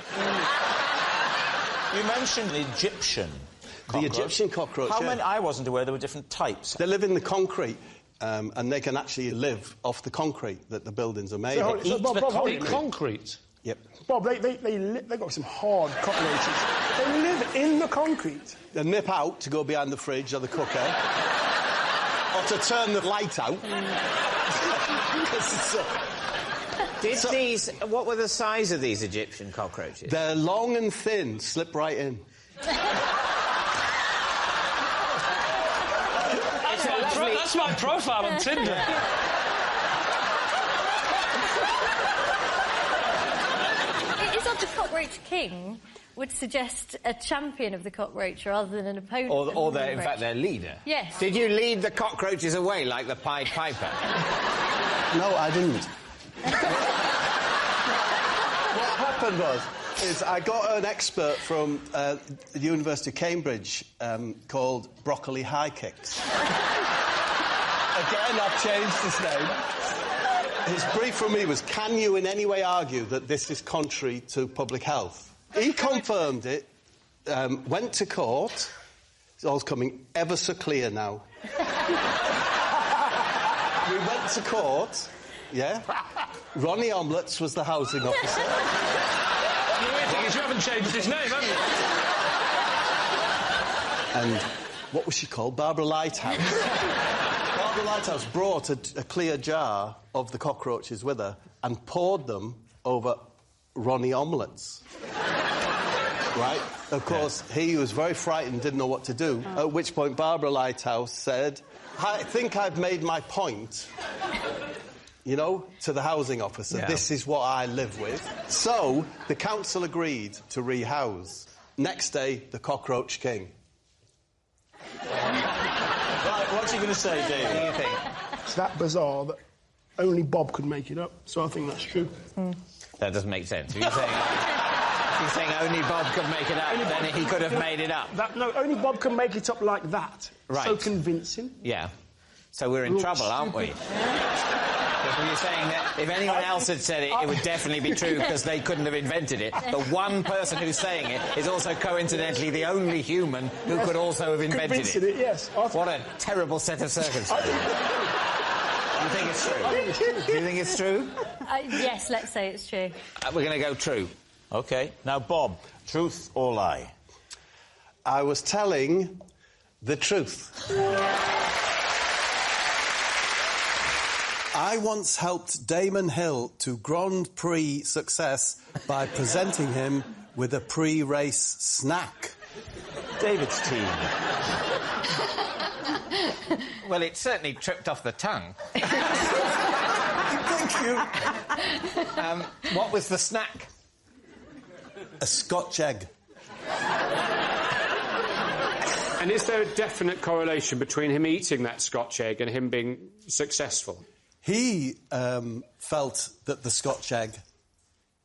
You mentioned the Egyptian. The Egyptian cockroach, How yeah. many? I wasn't aware there were different types. They live in the concrete, and they can actually live off the concrete that the buildings are made of. Concrete? Yep. Bob, they got some hard cockroaches. They live in the concrete. They nip out to go behind the fridge or the cooker, or to turn the light out. What were the size of these Egyptian cockroaches? They're long and thin, slip right in. That's my profile on Tinder. It is odd the cockroach king would suggest a champion of the cockroach rather than an opponent. Or in fact, their leader. Yes. Did you lead the cockroaches away like the Pied Piper? No, I didn't. What happened is I got an expert from the University of Cambridge called Broccoli High Kicks. Again, I've changed his name. His brief from me was, can you in any way argue that this is contrary to public health? He confirmed it, went to court. It's all coming ever so clear now. We went to court, yeah? Ronnie Omlets was the housing officer. The weird thing is you haven't changed his name, have you? And what was she called? Barbara Lighthouse. Barbara Lighthouse brought a clear jar of the cockroaches with her and poured them over Ronnie Omlets. Right? Of course, he was very frightened, didn't know what to do, at which point Barbara Lighthouse said, I think I've made my point, you know, to the housing officer. Yeah. This is what I live with. So, the council agreed to rehouse. Next day, the cockroach king. Right, what's he going to say, Dave? What do you think? It's that bizarre that only Bob could make it up, so I think that's true. That doesn't make sense. If you're saying only Bob could make it up, then he could have made it up. No, only Bob can make it up like that. Right. So convincing. Yeah. So we're in trouble, aren't we? Because you're saying that if anyone else had said it, it would definitely be true because they couldn't have invented it. The one person who's saying it is also coincidentally the only human who could also have invented it. Yes. What a terrible set of circumstances. You think it's true? Do you think it's true? Yes, let's say it's true. We're going to go true. OK. Now, Bob, truth or lie? I was telling the truth. I once helped Damon Hill to Grand Prix success by presenting him with a pre-race snack. David's team. Well, it certainly tripped off the tongue. Thank you. What was the snack? A Scotch egg. And is there a definite correlation between him eating that Scotch egg and him being successful? He felt that the Scotch egg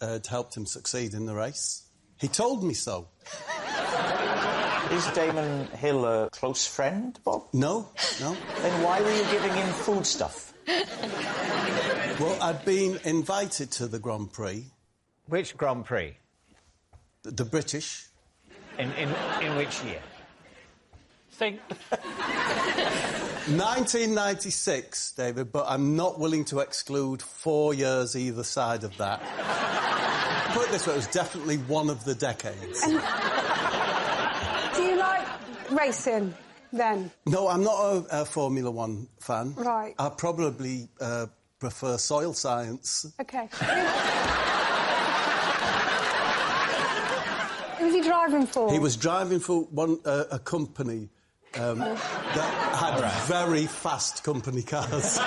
had helped him succeed in the race. He told me so. Is Damon Hill a close friend, Bob? No. Then why were you giving him foodstuff? Well, I'd been invited to the Grand Prix. Which Grand Prix? The British. In which year? Think. 1996, David, but I'm not willing to exclude 4 years either side of that. Put it this way, it was definitely one of the decades. Do you like racing, then? No, I'm not a Formula One fan. Right. I probably prefer soil science. OK. Who was he driving for? He was driving for a company that had very fast company cars.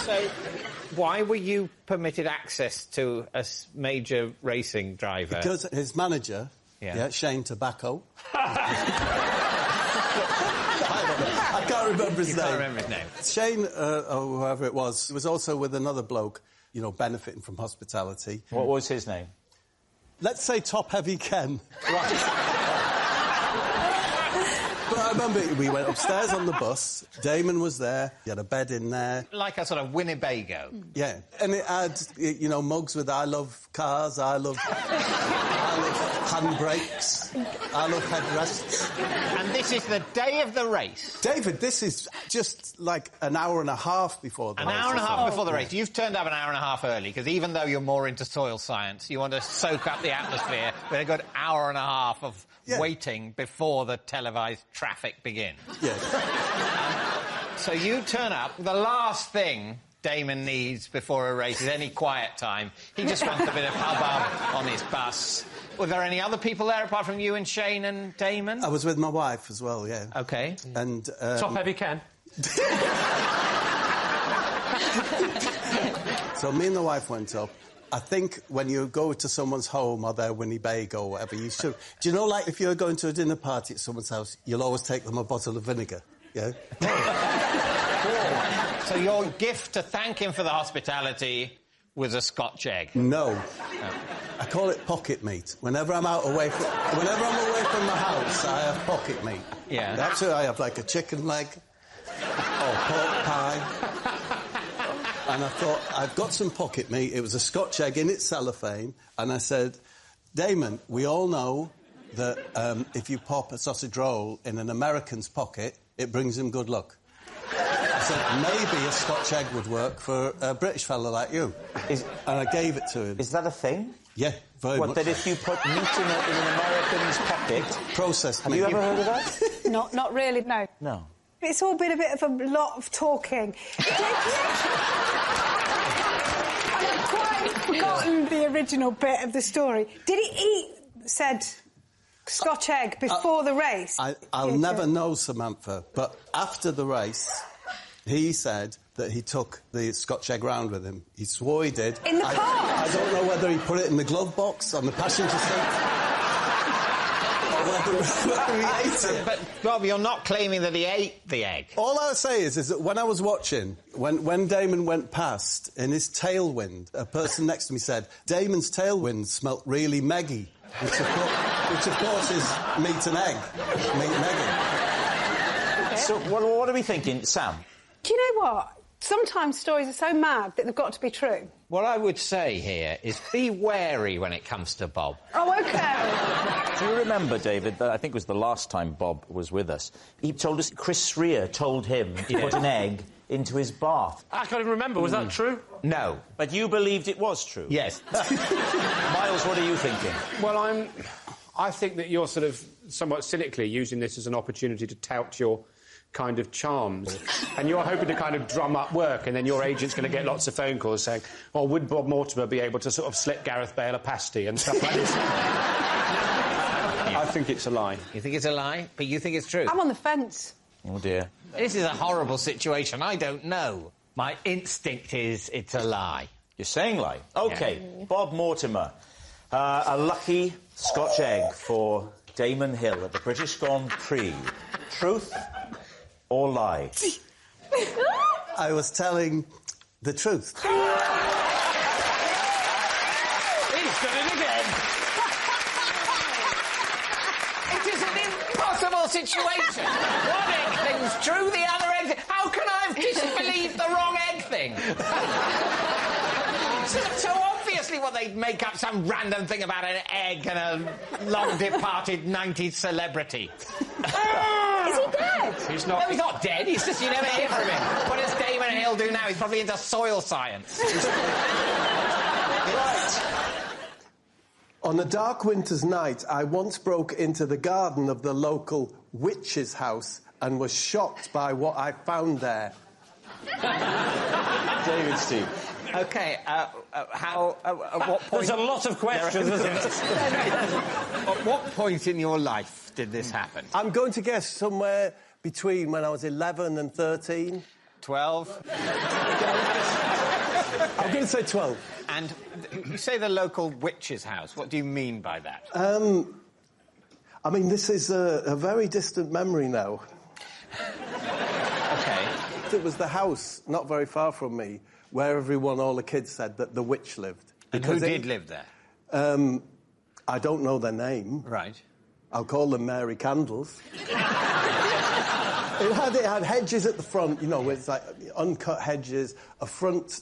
So, why were you permitted access to a major racing driver? Because his manager, Shane Tobacco... I can't remember his name. You can't remember his name. Shane, or whoever it was also with another bloke, you know, benefiting from hospitality. What was his name? Let's say Top Heavy Ken. Right. But I remember we went upstairs on the bus. Damon was there. He had a bed in there. Like a sort of Winnebago. Yeah. And it had, you know, mugs with I love cars, I love handbrakes, I love headrests. And this is the day of the race. David, this is just like an hour and a half before the race. An hour and a half before the race. You've turned up an hour and a half early, because even though you're more into soil science, you want to soak up the atmosphere with a good hour and a half of waiting before the televised traffic begins. Yes. So you turn up. The last thing Damon needs before a race is any quiet time. He just wants a bit of hubbub on his bus. Were there any other people there apart from you and Shane and Damon? I was with my wife as well, yeah. OK. And... Top-heavy Ken. So me and the wife went up. I think when you go to someone's home or their Winnebago or whatever, you should... Do you know, like, if you're going to a dinner party at someone's house, you'll always take them a bottle of vinegar, yeah? So your gift to thank him for the hospitality was a Scotch egg? No. I call it pocket meat. Whenever I'm away from the house, I have pocket meat. Yeah. That's it. I have, like, a chicken leg or pork pie. And I thought, I've got some pocket meat. It was a Scotch egg in its cellophane. And I said, Damon, we all know that if you pop a sausage roll in an American's pocket, it brings him good luck. I said, maybe a Scotch egg would work for a British fella like you. And I gave it to him. Is that a thing? Yeah, very much. What, that if you put meat in an American's pocket... Processed meat. Have you ever heard of that? Not really, no. No. It's all been a bit of a lot of talking. I've quite forgotten the original bit of the story. Did he eat said Scotch egg before the race? I'll never know, Samantha, but after the race, he said that he took the Scotch egg round with him. He swore he did. In the car? I don't know whether he put it in the glove box on the passenger seat. Whether he ate it. But, Bob, you're not claiming that he ate the egg. All I'll say is that when I was watching, when Damon went past, in his tailwind, a person next to me said, Damon's tailwind smelt really meggy, which of course is meat and egg. Meat and egg. Okay. So what are we thinking, Sam? Do you know what? Sometimes stories are so mad that they've got to be true. What I would say here is be wary when it comes to Bob. Oh, OK. Do you remember, David, that I think it was the last time Bob was with us, he told us Chris Rea told him to put an egg into his bath. I can't even remember. Was that true? No. But you believed it was true? Yes. Miles, what are you thinking? Well, I think that you're sort of somewhat cynically using this as an opportunity to tout your kind of charms. And you're hoping to kind of drum up work, and then your agent's going to get lots of phone calls saying, well, would Bob Mortimer be able to sort of slip Gareth Bale a pasty and stuff like this? I think it's a lie. You think it's a lie? But you think it's true? I'm on the fence. Oh, dear. This is a horrible situation. I don't know. My instinct is it's a lie. You're saying lie? OK, yeah. Bob Mortimer. A lucky Scotch egg for Damon Hill at the British Grand Prix. Truth or lie? I was telling the truth. He's done it again. It is an impossible situation. One egg thing's true, the other egg... How can I have disbelieved the wrong egg thing? So obviously what they'd make up some random thing about an egg and a long-departed 90s celebrity. Is he dead? He's not... No, he's not dead. He's just... You never hear from him. What does Damon Hill do now? He's probably into soil science. Right. On a dark winter's night, I once broke into the garden of the local witch's house and was shocked by what I found there. David, Steve. OK, at what point... There's a lot of questions, isn't it? At what point in your life did this happen? I'm going to guess somewhere between when I was 11 and 13. 12? I'm going to say 12. And you say the local witch's house. What do you mean by that? I mean, this is a very distant memory now. OK. It was the house, not very far from me, where all the kids said that the witch lived. And who did live there? I don't know their name. Right. I'll call them Mary Candles. It had hedges at the front, you know, with like uncut hedges, a front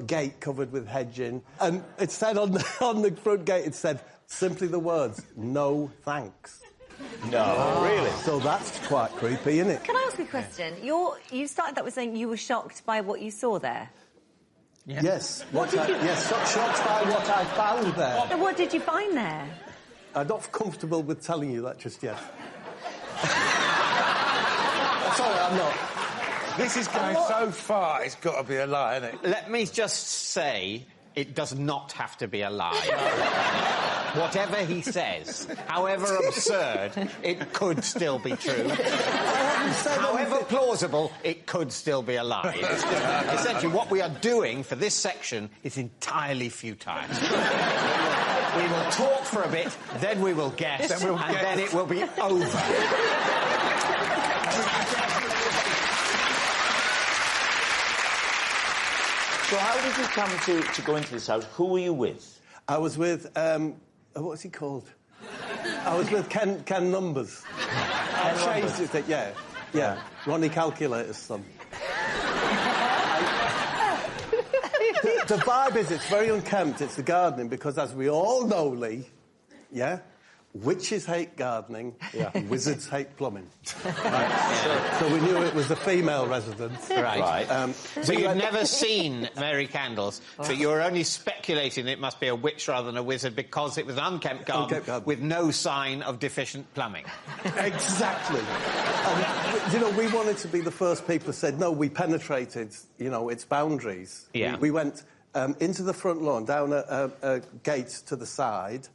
gate covered with hedging, and it said on the front gate, it said simply the words, "No thanks." No, really? So that's quite creepy, isn't it? Can I ask you a question? You started that with saying you were shocked by what you saw there. Yeah. Yes. Shocked by what I found there. What did you find there? I'm not comfortable with telling you that just yet. Sorry, I'm not. This is going so far, it's got to be a lie, isn't it? Let me just say, it does not have to be a lie. Whatever he says, however absurd, it could still be true. However plausible, it could still be a lie. Essentially, what we are doing for this section is entirely futile. We will talk for a bit, then we will guess, then it will be over. So how did you come to go into this house? Who were you with? I was with, what's he called? I was with Ken Numbers. I changed it, yeah. Ronnie Calculator's son. The vibe is, it's very unkempt, it's the gardening, because as we all know, Lee, witches hate gardening, wizards hate plumbing. Right. So we knew it was a female residence. Right. So you've never seen Mary Candles, but you were only speculating it must be a witch rather than a wizard because it was an unkempt garden with no sign of deficient plumbing. Exactly. And, we wanted to be the first people who said, no, we penetrated, its boundaries. Yeah. We went into the front lawn, down a gate to the side,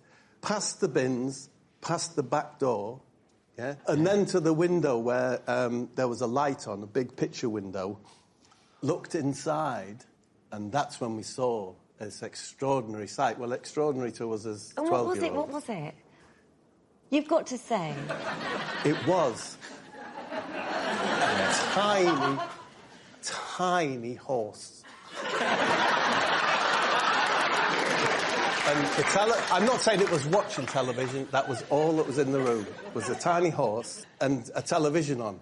past the bins, past the back door, and then to the window where there was a light on, a big picture window, looked inside, and that's when we saw this extraordinary sight. Well, extraordinary to us as 12-year-olds. What was it? You've got to say. It was a tiny, tiny horse. And I'm not saying it was watching television, that was all that was in the room, was a tiny horse and a television on.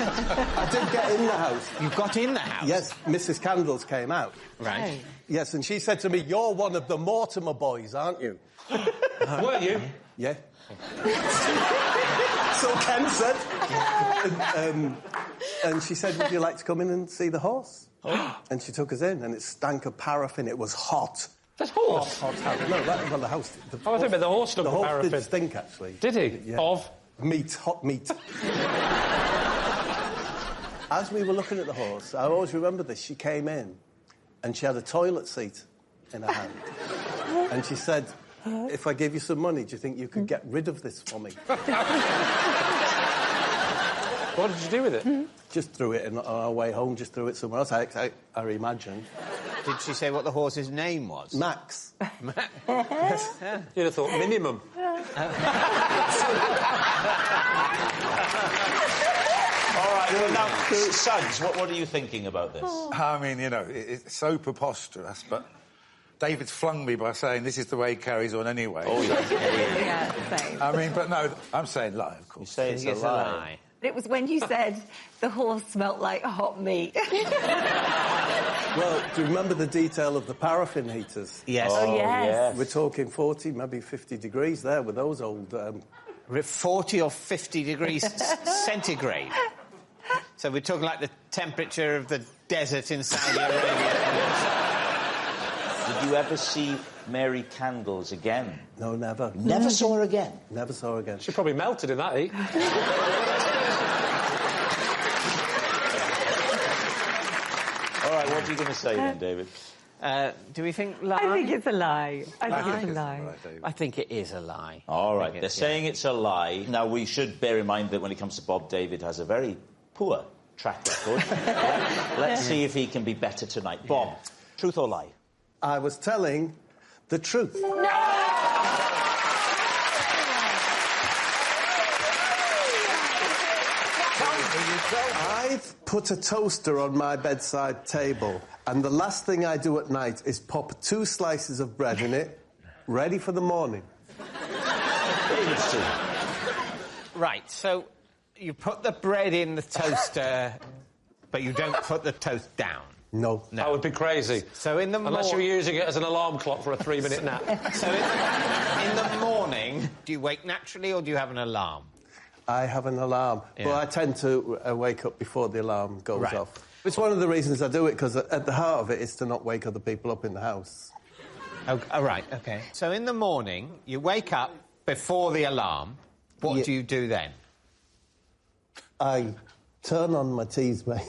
I did get in the house. You got in the house? Yes, Mrs. Candles came out. Right. Yes, and she said to me, "You're one of the Mortimer boys, aren't you?" Were you? Yeah. So Ken said. And she said, "Would you like to come in and see the horse?" And she took us in, and it stank of paraffin. It was hot. That's horse? Hot. No, that was the house. I think about the horse stunk of paraffin. The horse did stink, actually. Did he? Yeah. Of? Meat, hot meat. As we were looking at the horse, I always remember this, she came in, and she had a toilet seat in her hand. And she said, "If I give you some money, do you think you could get rid of this for me?" What did you do with it? Just threw it on our way home, just threw it somewhere else, I imagine. Did she say what the horse's name was? Max. Yes. You'd have thought minimum. All right, well, now, Suggs, what are you thinking about this? I mean, it's so preposterous, but David's flung me by saying this is the way he carries on anyway. Oh, Yeah, same. I mean, but no, I'm saying lie, of course. You say it's a lie. It was when you said the horse smelt like hot meat. Well, do you remember the detail of the paraffin heaters? Yes. Oh, yes. We're talking 40, maybe 50 degrees there with those old... 40 or 50 degrees centigrade. So we're talking like the temperature of the desert in Saudi Arabia. Did you ever see Mary Candles again? No, never. Never saw her again? Never saw her again. She probably melted in that heat. All right, what are you going to say then, David? Do we think lie? I think it's a lie. I think it's a lie. I think it is a lie. All right, they're saying it's a lie. Now, we should bear in mind that when it comes to Bob, David has a very poor track record. Let's see if he can be better tonight. Bob, truth or lie? I was telling the truth. No! I've put a toaster on my bedside table, and the last thing I do at night is pop 2 slices of bread in it, ready for the morning. Right, so you put the bread in the toaster, but you don't put the toast down. No. That would be crazy. So in the Unless you're using it as an alarm clock for a 3-minute nap. So in the morning, do you wake naturally or do you have an alarm? I have an alarm, but I tend to wake up before the alarm goes off. It's one of the reasons I do it, because at the heart of it is to not wake other people up in the house. Oh, right, OK. So in the morning, you wake up before the alarm. What do you do then? I turn on my tea's made.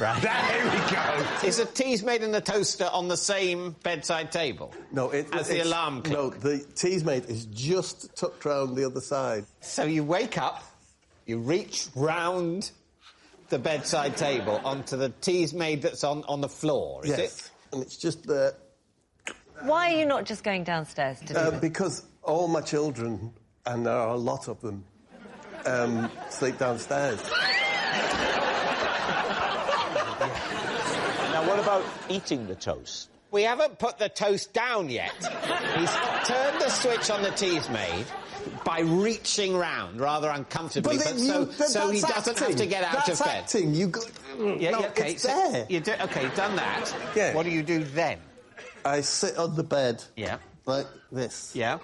Right. There we go. Is a tea's made in the toaster on the same bedside table? No, as the alarm clock? No, the tea's made is just tucked round the other side. So you wake up, you reach round the bedside table onto the tea's made that's on the floor, is it? And it's just there. Why are you not just going downstairs to do it? Because all my children, and there are a lot of them, sleep downstairs. Now, what about eating the toast? We haven't put the toast down yet. He's turned the switch on the tea's made by reaching round rather uncomfortably, so he doesn't have to get out of bed. That's acting. You got... OK, it's there. OK, done that. Yeah. What do you do then? I sit on the bed. Yeah. Like this. Yeah.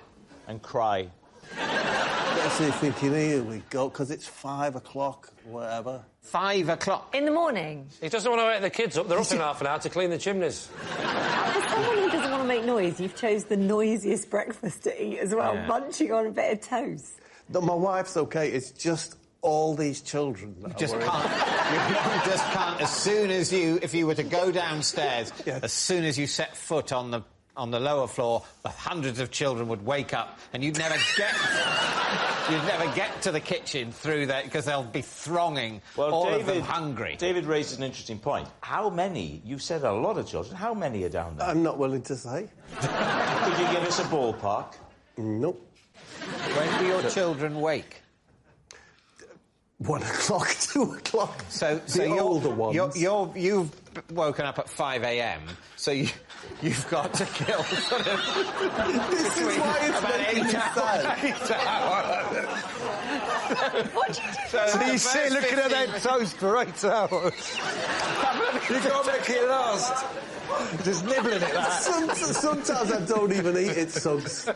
And cry. Basically thinking, here we go, because it's 5 o'clock, whatever. 5 o'clock? In the morning? He doesn't want to wake the kids up. They're up in half an hour to clean the chimneys. As someone who doesn't want to make noise, you've chose the noisiest breakfast to eat as well, munching on a bit of toast. No, my wife's OK. It's just all these children that You just can't. As soon as if you were to go downstairs, as soon as you set foot on the lower floor, the hundreds of children would wake up, and you'd never get to the kitchen through that because they'll be thronging. All of them hungry. David raises an interesting point. How many? You said a lot of children. How many are down there? I'm not willing to say. Could you give us a ballpark? Nope. When do your children wake? 1 o'clock, 2 o'clock. So the older ones. You've woken up at 5 a.m. So you've got to kill sort of this is why it's about 8 hours. What do you do? So you sit looking at that toast for 8 hours. You've got to make it last. Just nibbling at that. Sometimes I don't even eat it, Suggs. I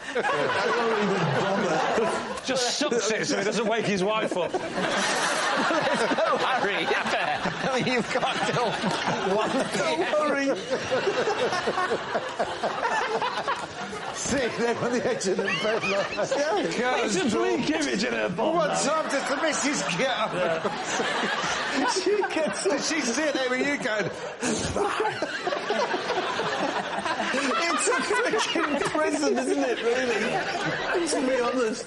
don't even bother. Just sucks it so he doesn't wake his wife up. There's no hurry. I mean, you've got till 1 p.m. Sitting there on the edge of the bed like that. It's a bleak image in her bum. What time does the missus get up? She gets up. Does she sit there with you going... It's a freaking prison, isn't it, really? To be honest.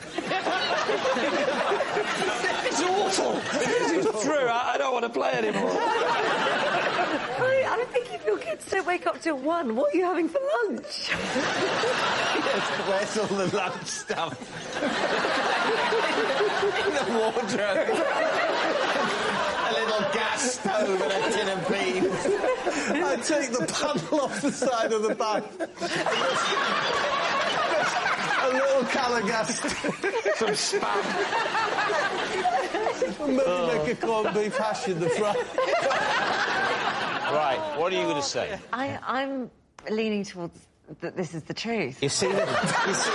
It's awful. It's true. I don't want to play anymore. I'm thinking if your kids don't wake up till 1, what are you having for lunch? Where's all the lunch stuff? In the wardrobe. A little gas stove and a tin of beans. I take the panel off the side of the bag. A little can of gas. Some spam. Maybe make a corned beef hash in the front. Right, what are you going to say? I'm leaning towards that this is the truth. You see the madness.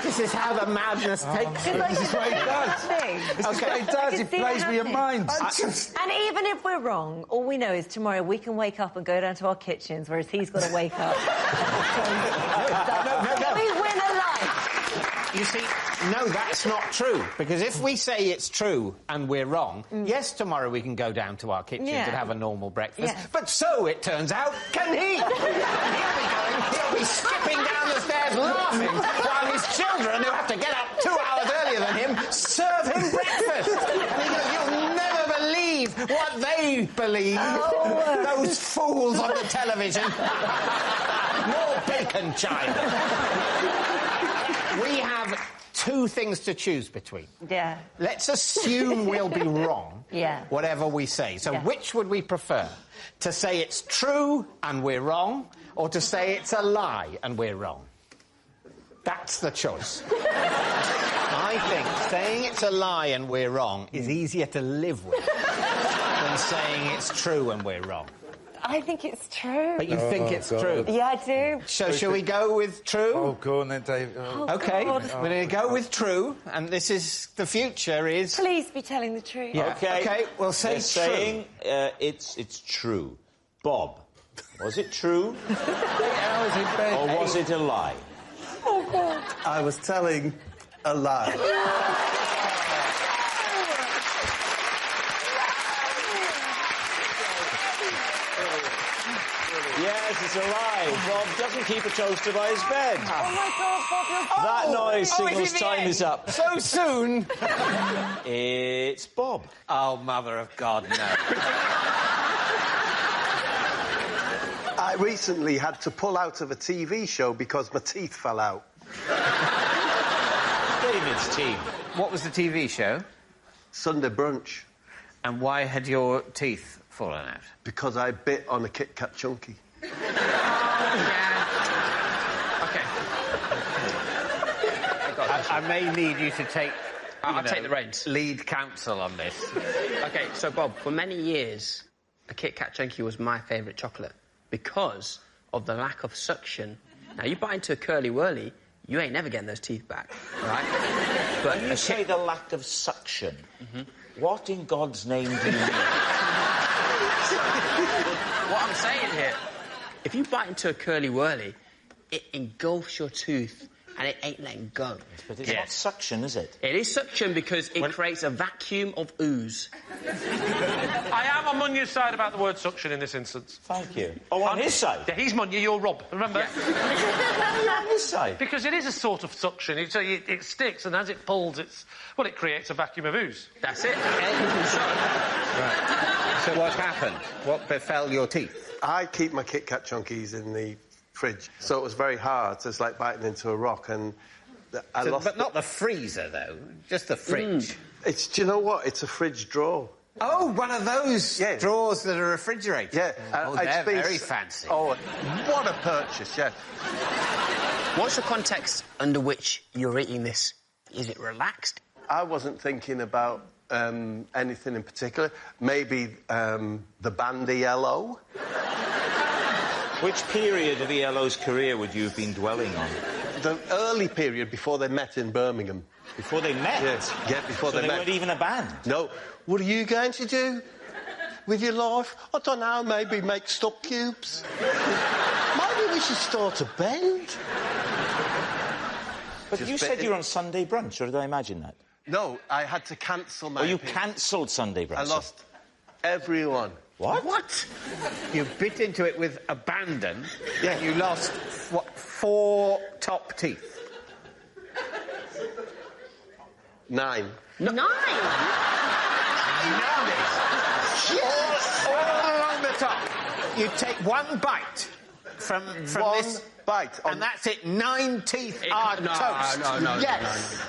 This is how the madness takes you. This is what he does. This is what he does. He plays with your mind. And even if we're wrong, all we know is tomorrow we can wake up and go down to our kitchens, whereas he's got to wake up. We win a life. You see, no, that's not true. Because if we say it's true and we're wrong, yes, tomorrow we can go down to our kitchens and have a normal breakfast. Yeah. But so, it turns out, can he? He'll be skipping down the stairs laughing while his children, who have to get up 2 hours earlier than him, serve him breakfast. And he goes, you'll never believe what they believe. Those fools on the television. More bacon, child. We have 2 things to choose between. Yeah. Let's assume we'll be wrong, Yeah. whatever we say. So Yeah. which would we prefer? To say it's true and we're wrong, or to say it's a lie and we're wrong? That's the choice. I think saying it's a lie and we're wrong is easier to live with than saying it's true and we're wrong. I think it's true. But you think it's true? Yeah, I do. So shall we go with true? Oh, go on then, Dave. OK, we're going to go with true, and this is... the future is... Please be telling the truth. Yeah. OK, we'll say They're true. saying it's true. Bob, was it true? Or was it a lie? Oh, God. I was telling a lie. Yes, it's a lie. Bob doesn't keep a toaster by his bed. Oh, my God, Bob, you're... That noise signals time is up. So soon? It's Bob. Oh, Mother of God, no. I recently had to pull out of a TV show because my teeth fell out. David's team. What was the TV show? Sunday Brunch. And why had your teeth fallen out? Because I bit on a Kit Kat Chunky. OK. I may need you to take... I'll take the reins. Lead counsel on this. OK, so, Bob, for many years, a Kit Kat Chunky was my favourite chocolate because of the lack of suction. Now, you bite into a Curly Whirly, you ain't never getting those teeth back, all right? But when you say the lack of suction, what in God's name do you mean? What I'm saying here, if you bite into a Curly Whirly, it engulfs your tooth and it ain't letting go. But it's not suction, is it? It is suction because it creates a vacuum of ooze. I am on Munya's side about the word suction in this instance. Thank you. Oh, on his side? Yeah, he's Munya, you're Rob, remember? Yeah. On his side? Because it is a sort of suction. It sticks, and as it pulls, it creates a vacuum of ooze. That's it. Right. So what happened? What befell your teeth? I keep my Kit Kat Chunkies in the fridge, so it was very hard. So it's like biting into a rock, and I lost... But not the freezer, though. Just the fridge. It's... Do you know what? It's a fridge drawer. Oh, one of those drawers that are refrigerated. Yeah. They're very fancy. Oh, what a purchase, yeah. What's the context under which you're eating this? Is it relaxed? I wasn't thinking about anything in particular. Maybe the band ELO. Which period of ELO's career would you have been dwelling on? The early period before they met in Birmingham. Before they met? Yes, before so they met. they weren't even a band? No. What are you going to do with your life? I don't know, maybe make stock cubes. Maybe we should start a band. But you said you were on Sunday Brunch, or did I imagine that? No, I had to cancel my... Oh, you cancelled Sunday Brunch? I lost everyone. What? You bit into it with abandon. Yeah. You lost, what, 4 top teeth? 9. 9? Yes! All along the top. You take 1 bite from one this... bite. And that's it. 9 teeth are toast. No. Yes.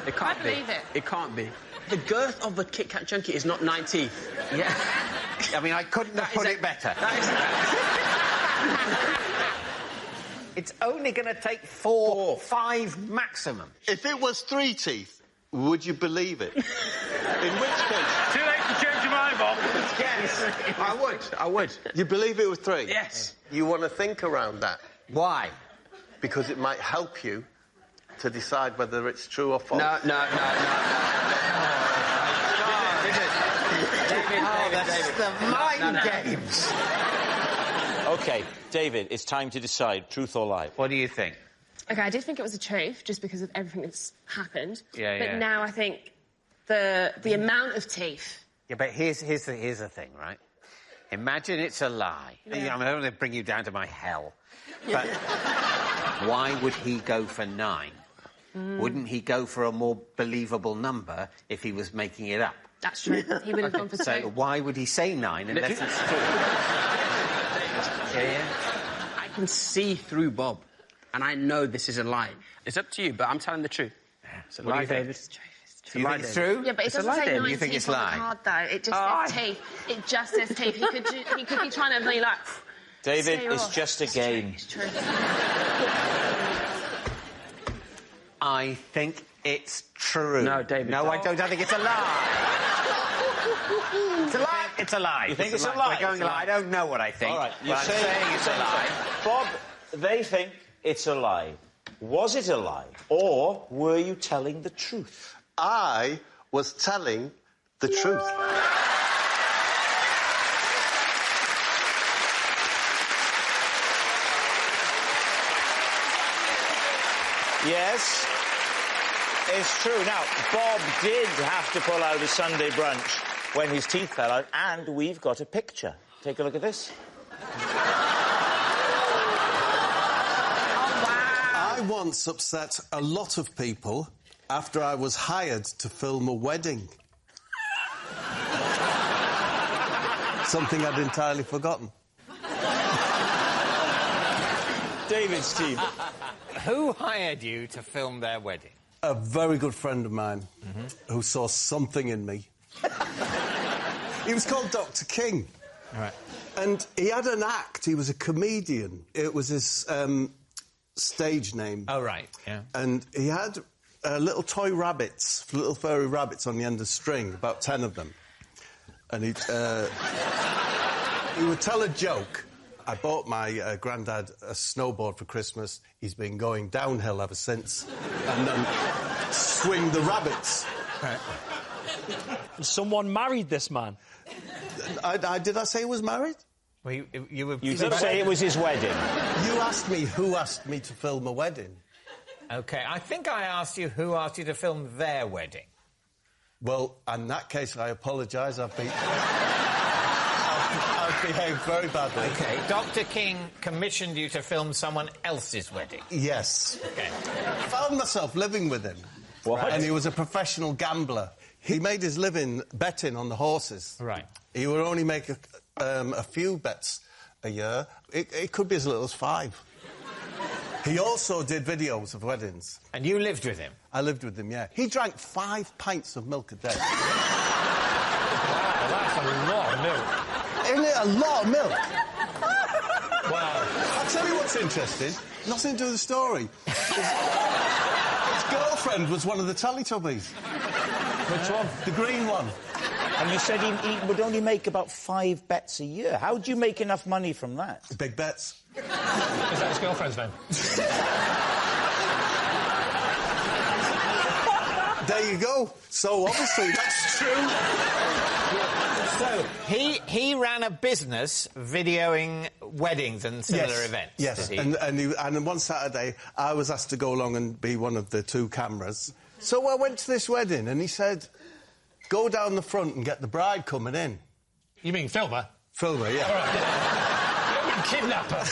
It can't be. It can't be. The girth of a Kit Kat Chunky is not 9 teeth. Yeah. I mean, I couldn't have put it better. It's only going to take 4, 5 maximum. If it was 3 teeth, would you believe it? In which case... Too late to change your mind, Bob. Yes, I would. You believe it was 3? Yes. You want to think around that. Why? Because it might help you to decide whether it's true or false. No. David. The mind games. OK, David, it's time to decide, truth or lie. What do you think? OK, I did think it was a truth, just because of everything that's happened. Yeah, but now I think the amount of teeth... Yeah, but here's the thing, right? Imagine it's a lie. Yeah. I mean, I don't want to bring you down to my hell. But why would he go for 9? Wouldn't he go for a more believable number if he was making it up? That's true. He would have gone for 2. So why would he say 9 unless it's true? Yeah. I can see through Bob, and I know this is a lie. It's up to you, but I'm telling the truth. It's a lie, David. Do you think it's true? Yeah, but it doesn't say 9 You think teeth it's on the lie? card, though. It just says teeth. It just says teeth. He could be trying to be like... David, it's just a game. It's true. I think it's true. No, David. No, I don't. I think it's a lie. It's a lie. It's a lie. You think it's a lie? We're going lie. I don't know what I think. All right, but I'm saying it's a lie. Bob, they think it's a lie. Was it a lie? Or were you telling the truth? I was telling the truth. Yes, it's true. Now, Bob did have to pull out a Sunday brunch when his teeth fell out, and we've got a picture. Take a look at this. I once upset a lot of people after I was hired to film a wedding. Something I'd entirely forgotten. David's team. Who hired you to film their wedding? A very good friend of mine who saw something in me. He was called Dr. King. All right. And he had an act. He was a comedian. It was his stage name. Oh, right, yeah. And he had little toy rabbits, little furry rabbits on the end of string, about 10 of them. And he would tell a joke. I bought my granddad a snowboard for Christmas. He's been going downhill ever since. And then swing the rabbits. Right. Someone married this man. Did I say he was married? Well, you did say it was his wedding. You asked me who asked me to film a wedding. OK, I think I asked you who asked you to film their wedding. Well, in that case, I apologise. I've behaved very badly. OK, Dr. King commissioned you to film someone else's wedding? Yes. OK. I found myself living with him. What? And he was a professional gambler. He made his living betting on the horses. Right. He would only make a few bets a year. It could be as little as 5. He also did videos of weddings. And you lived with him? I lived with him, yeah. He drank 5 pints of milk a day. Wow, that's a lot of milk. Isn't it a lot of milk? Wow. I'll tell you what's interesting. Nothing to do with the story. His girlfriend was one of the Teletubbies. Which one? The green one. And you said he would only make about 5 bets a year. How do you make enough money from that? Big bets. Is that his girlfriend's name? There you go. So, obviously, that's true. So, he ran a business videoing weddings and similar events. Yes, and one Saturday, I was asked to go along and be one of the 2 cameras. So I went to this wedding, and he said, go down the front and get the bride coming in. You mean filmer? Filmer, yeah. All right. Kidnapper.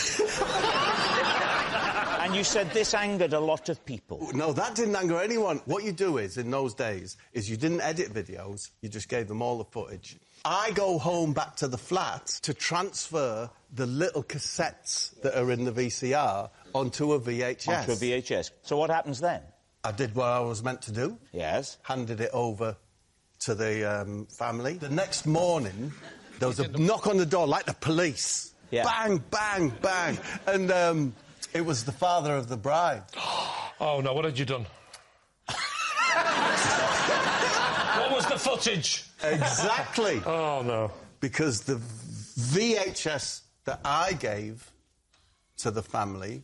And you said this angered a lot of people. No, that didn't anger anyone. What you do is, in those days, is you didn't edit videos, you just gave them all the footage. I go home back to the flat to transfer the little cassettes that are in the VCR onto a VHS. Onto a VHS. So what happens then? I did what I was meant to do. Yes. Handed it over to the family. The next morning, there was a knock on the door, like the police. Yeah. Bang, bang, bang. And it was the father of the bride. Oh, no, what had you done? What was the footage? Exactly. Oh, no. Because the VHS that I gave to the family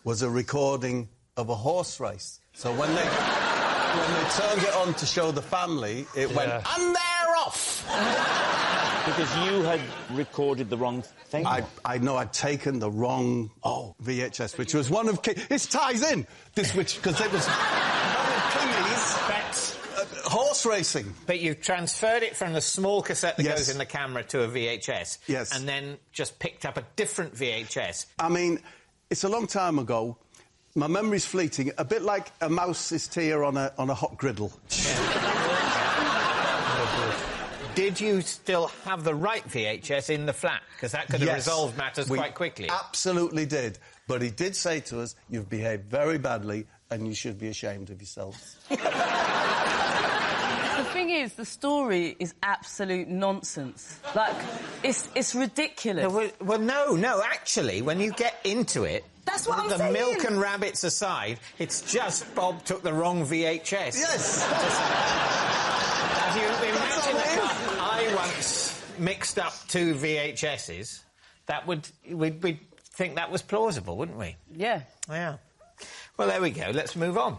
was a recording of a horse race. So when they turned it on to show the family, it went, and they're off! Because you had recorded the wrong thing? I know I'd taken the wrong VHS, which was one of... This ties in, because it was one of Kingy's... Bets. Horse racing. But you transferred it from the small cassette that goes in the camera to a VHS. Yes. And then just picked up a different VHS. I mean, it's a long time ago. My memory's fleeting, a bit like a mouse's tear on a hot griddle. Did you still have the right VHS in the flat? Because that could have resolved matters quite quickly. Absolutely did. But he did say to us, you've behaved very badly and you should be ashamed of yourselves. The thing is, the story is absolute nonsense. Like, it's ridiculous. No, well, no, actually, when you get into it... That's That's what I'm the saying. milk and rabbits aside, it's just Bob took the wrong VHS. Yes. If you imagine I once mixed up 2 VHSs, we'd think that was plausible, wouldn't we? Yeah. Yeah. Well, there we go. Let's move on.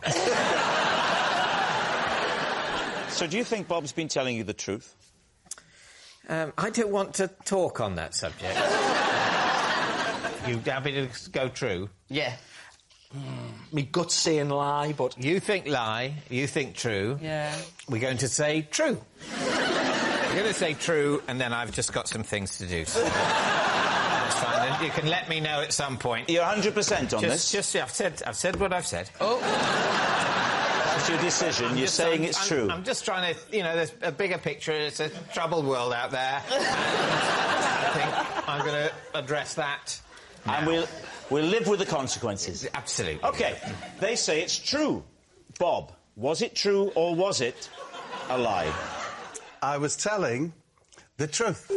So do you think Bob's been telling you the truth? I don't want to talk on that subject. You happy to go true? Yeah. Me gut's saying lie, but... You think lie, you think true. Yeah. We're going to say true. We're going to say true, and then I've just got some things to do. So that's fine. Then you can let me know at some point. You're 100% on this? Yeah, I've said what I've said. Oh. That's your decision. You're saying it's true. I'm just trying to... You know, there's a bigger picture. It's a troubled world out there. I think I'm going to address that. And we'll live with the consequences. Absolutely. OK. They say it's true. Bob, was it true or was it a lie? I was telling the truth.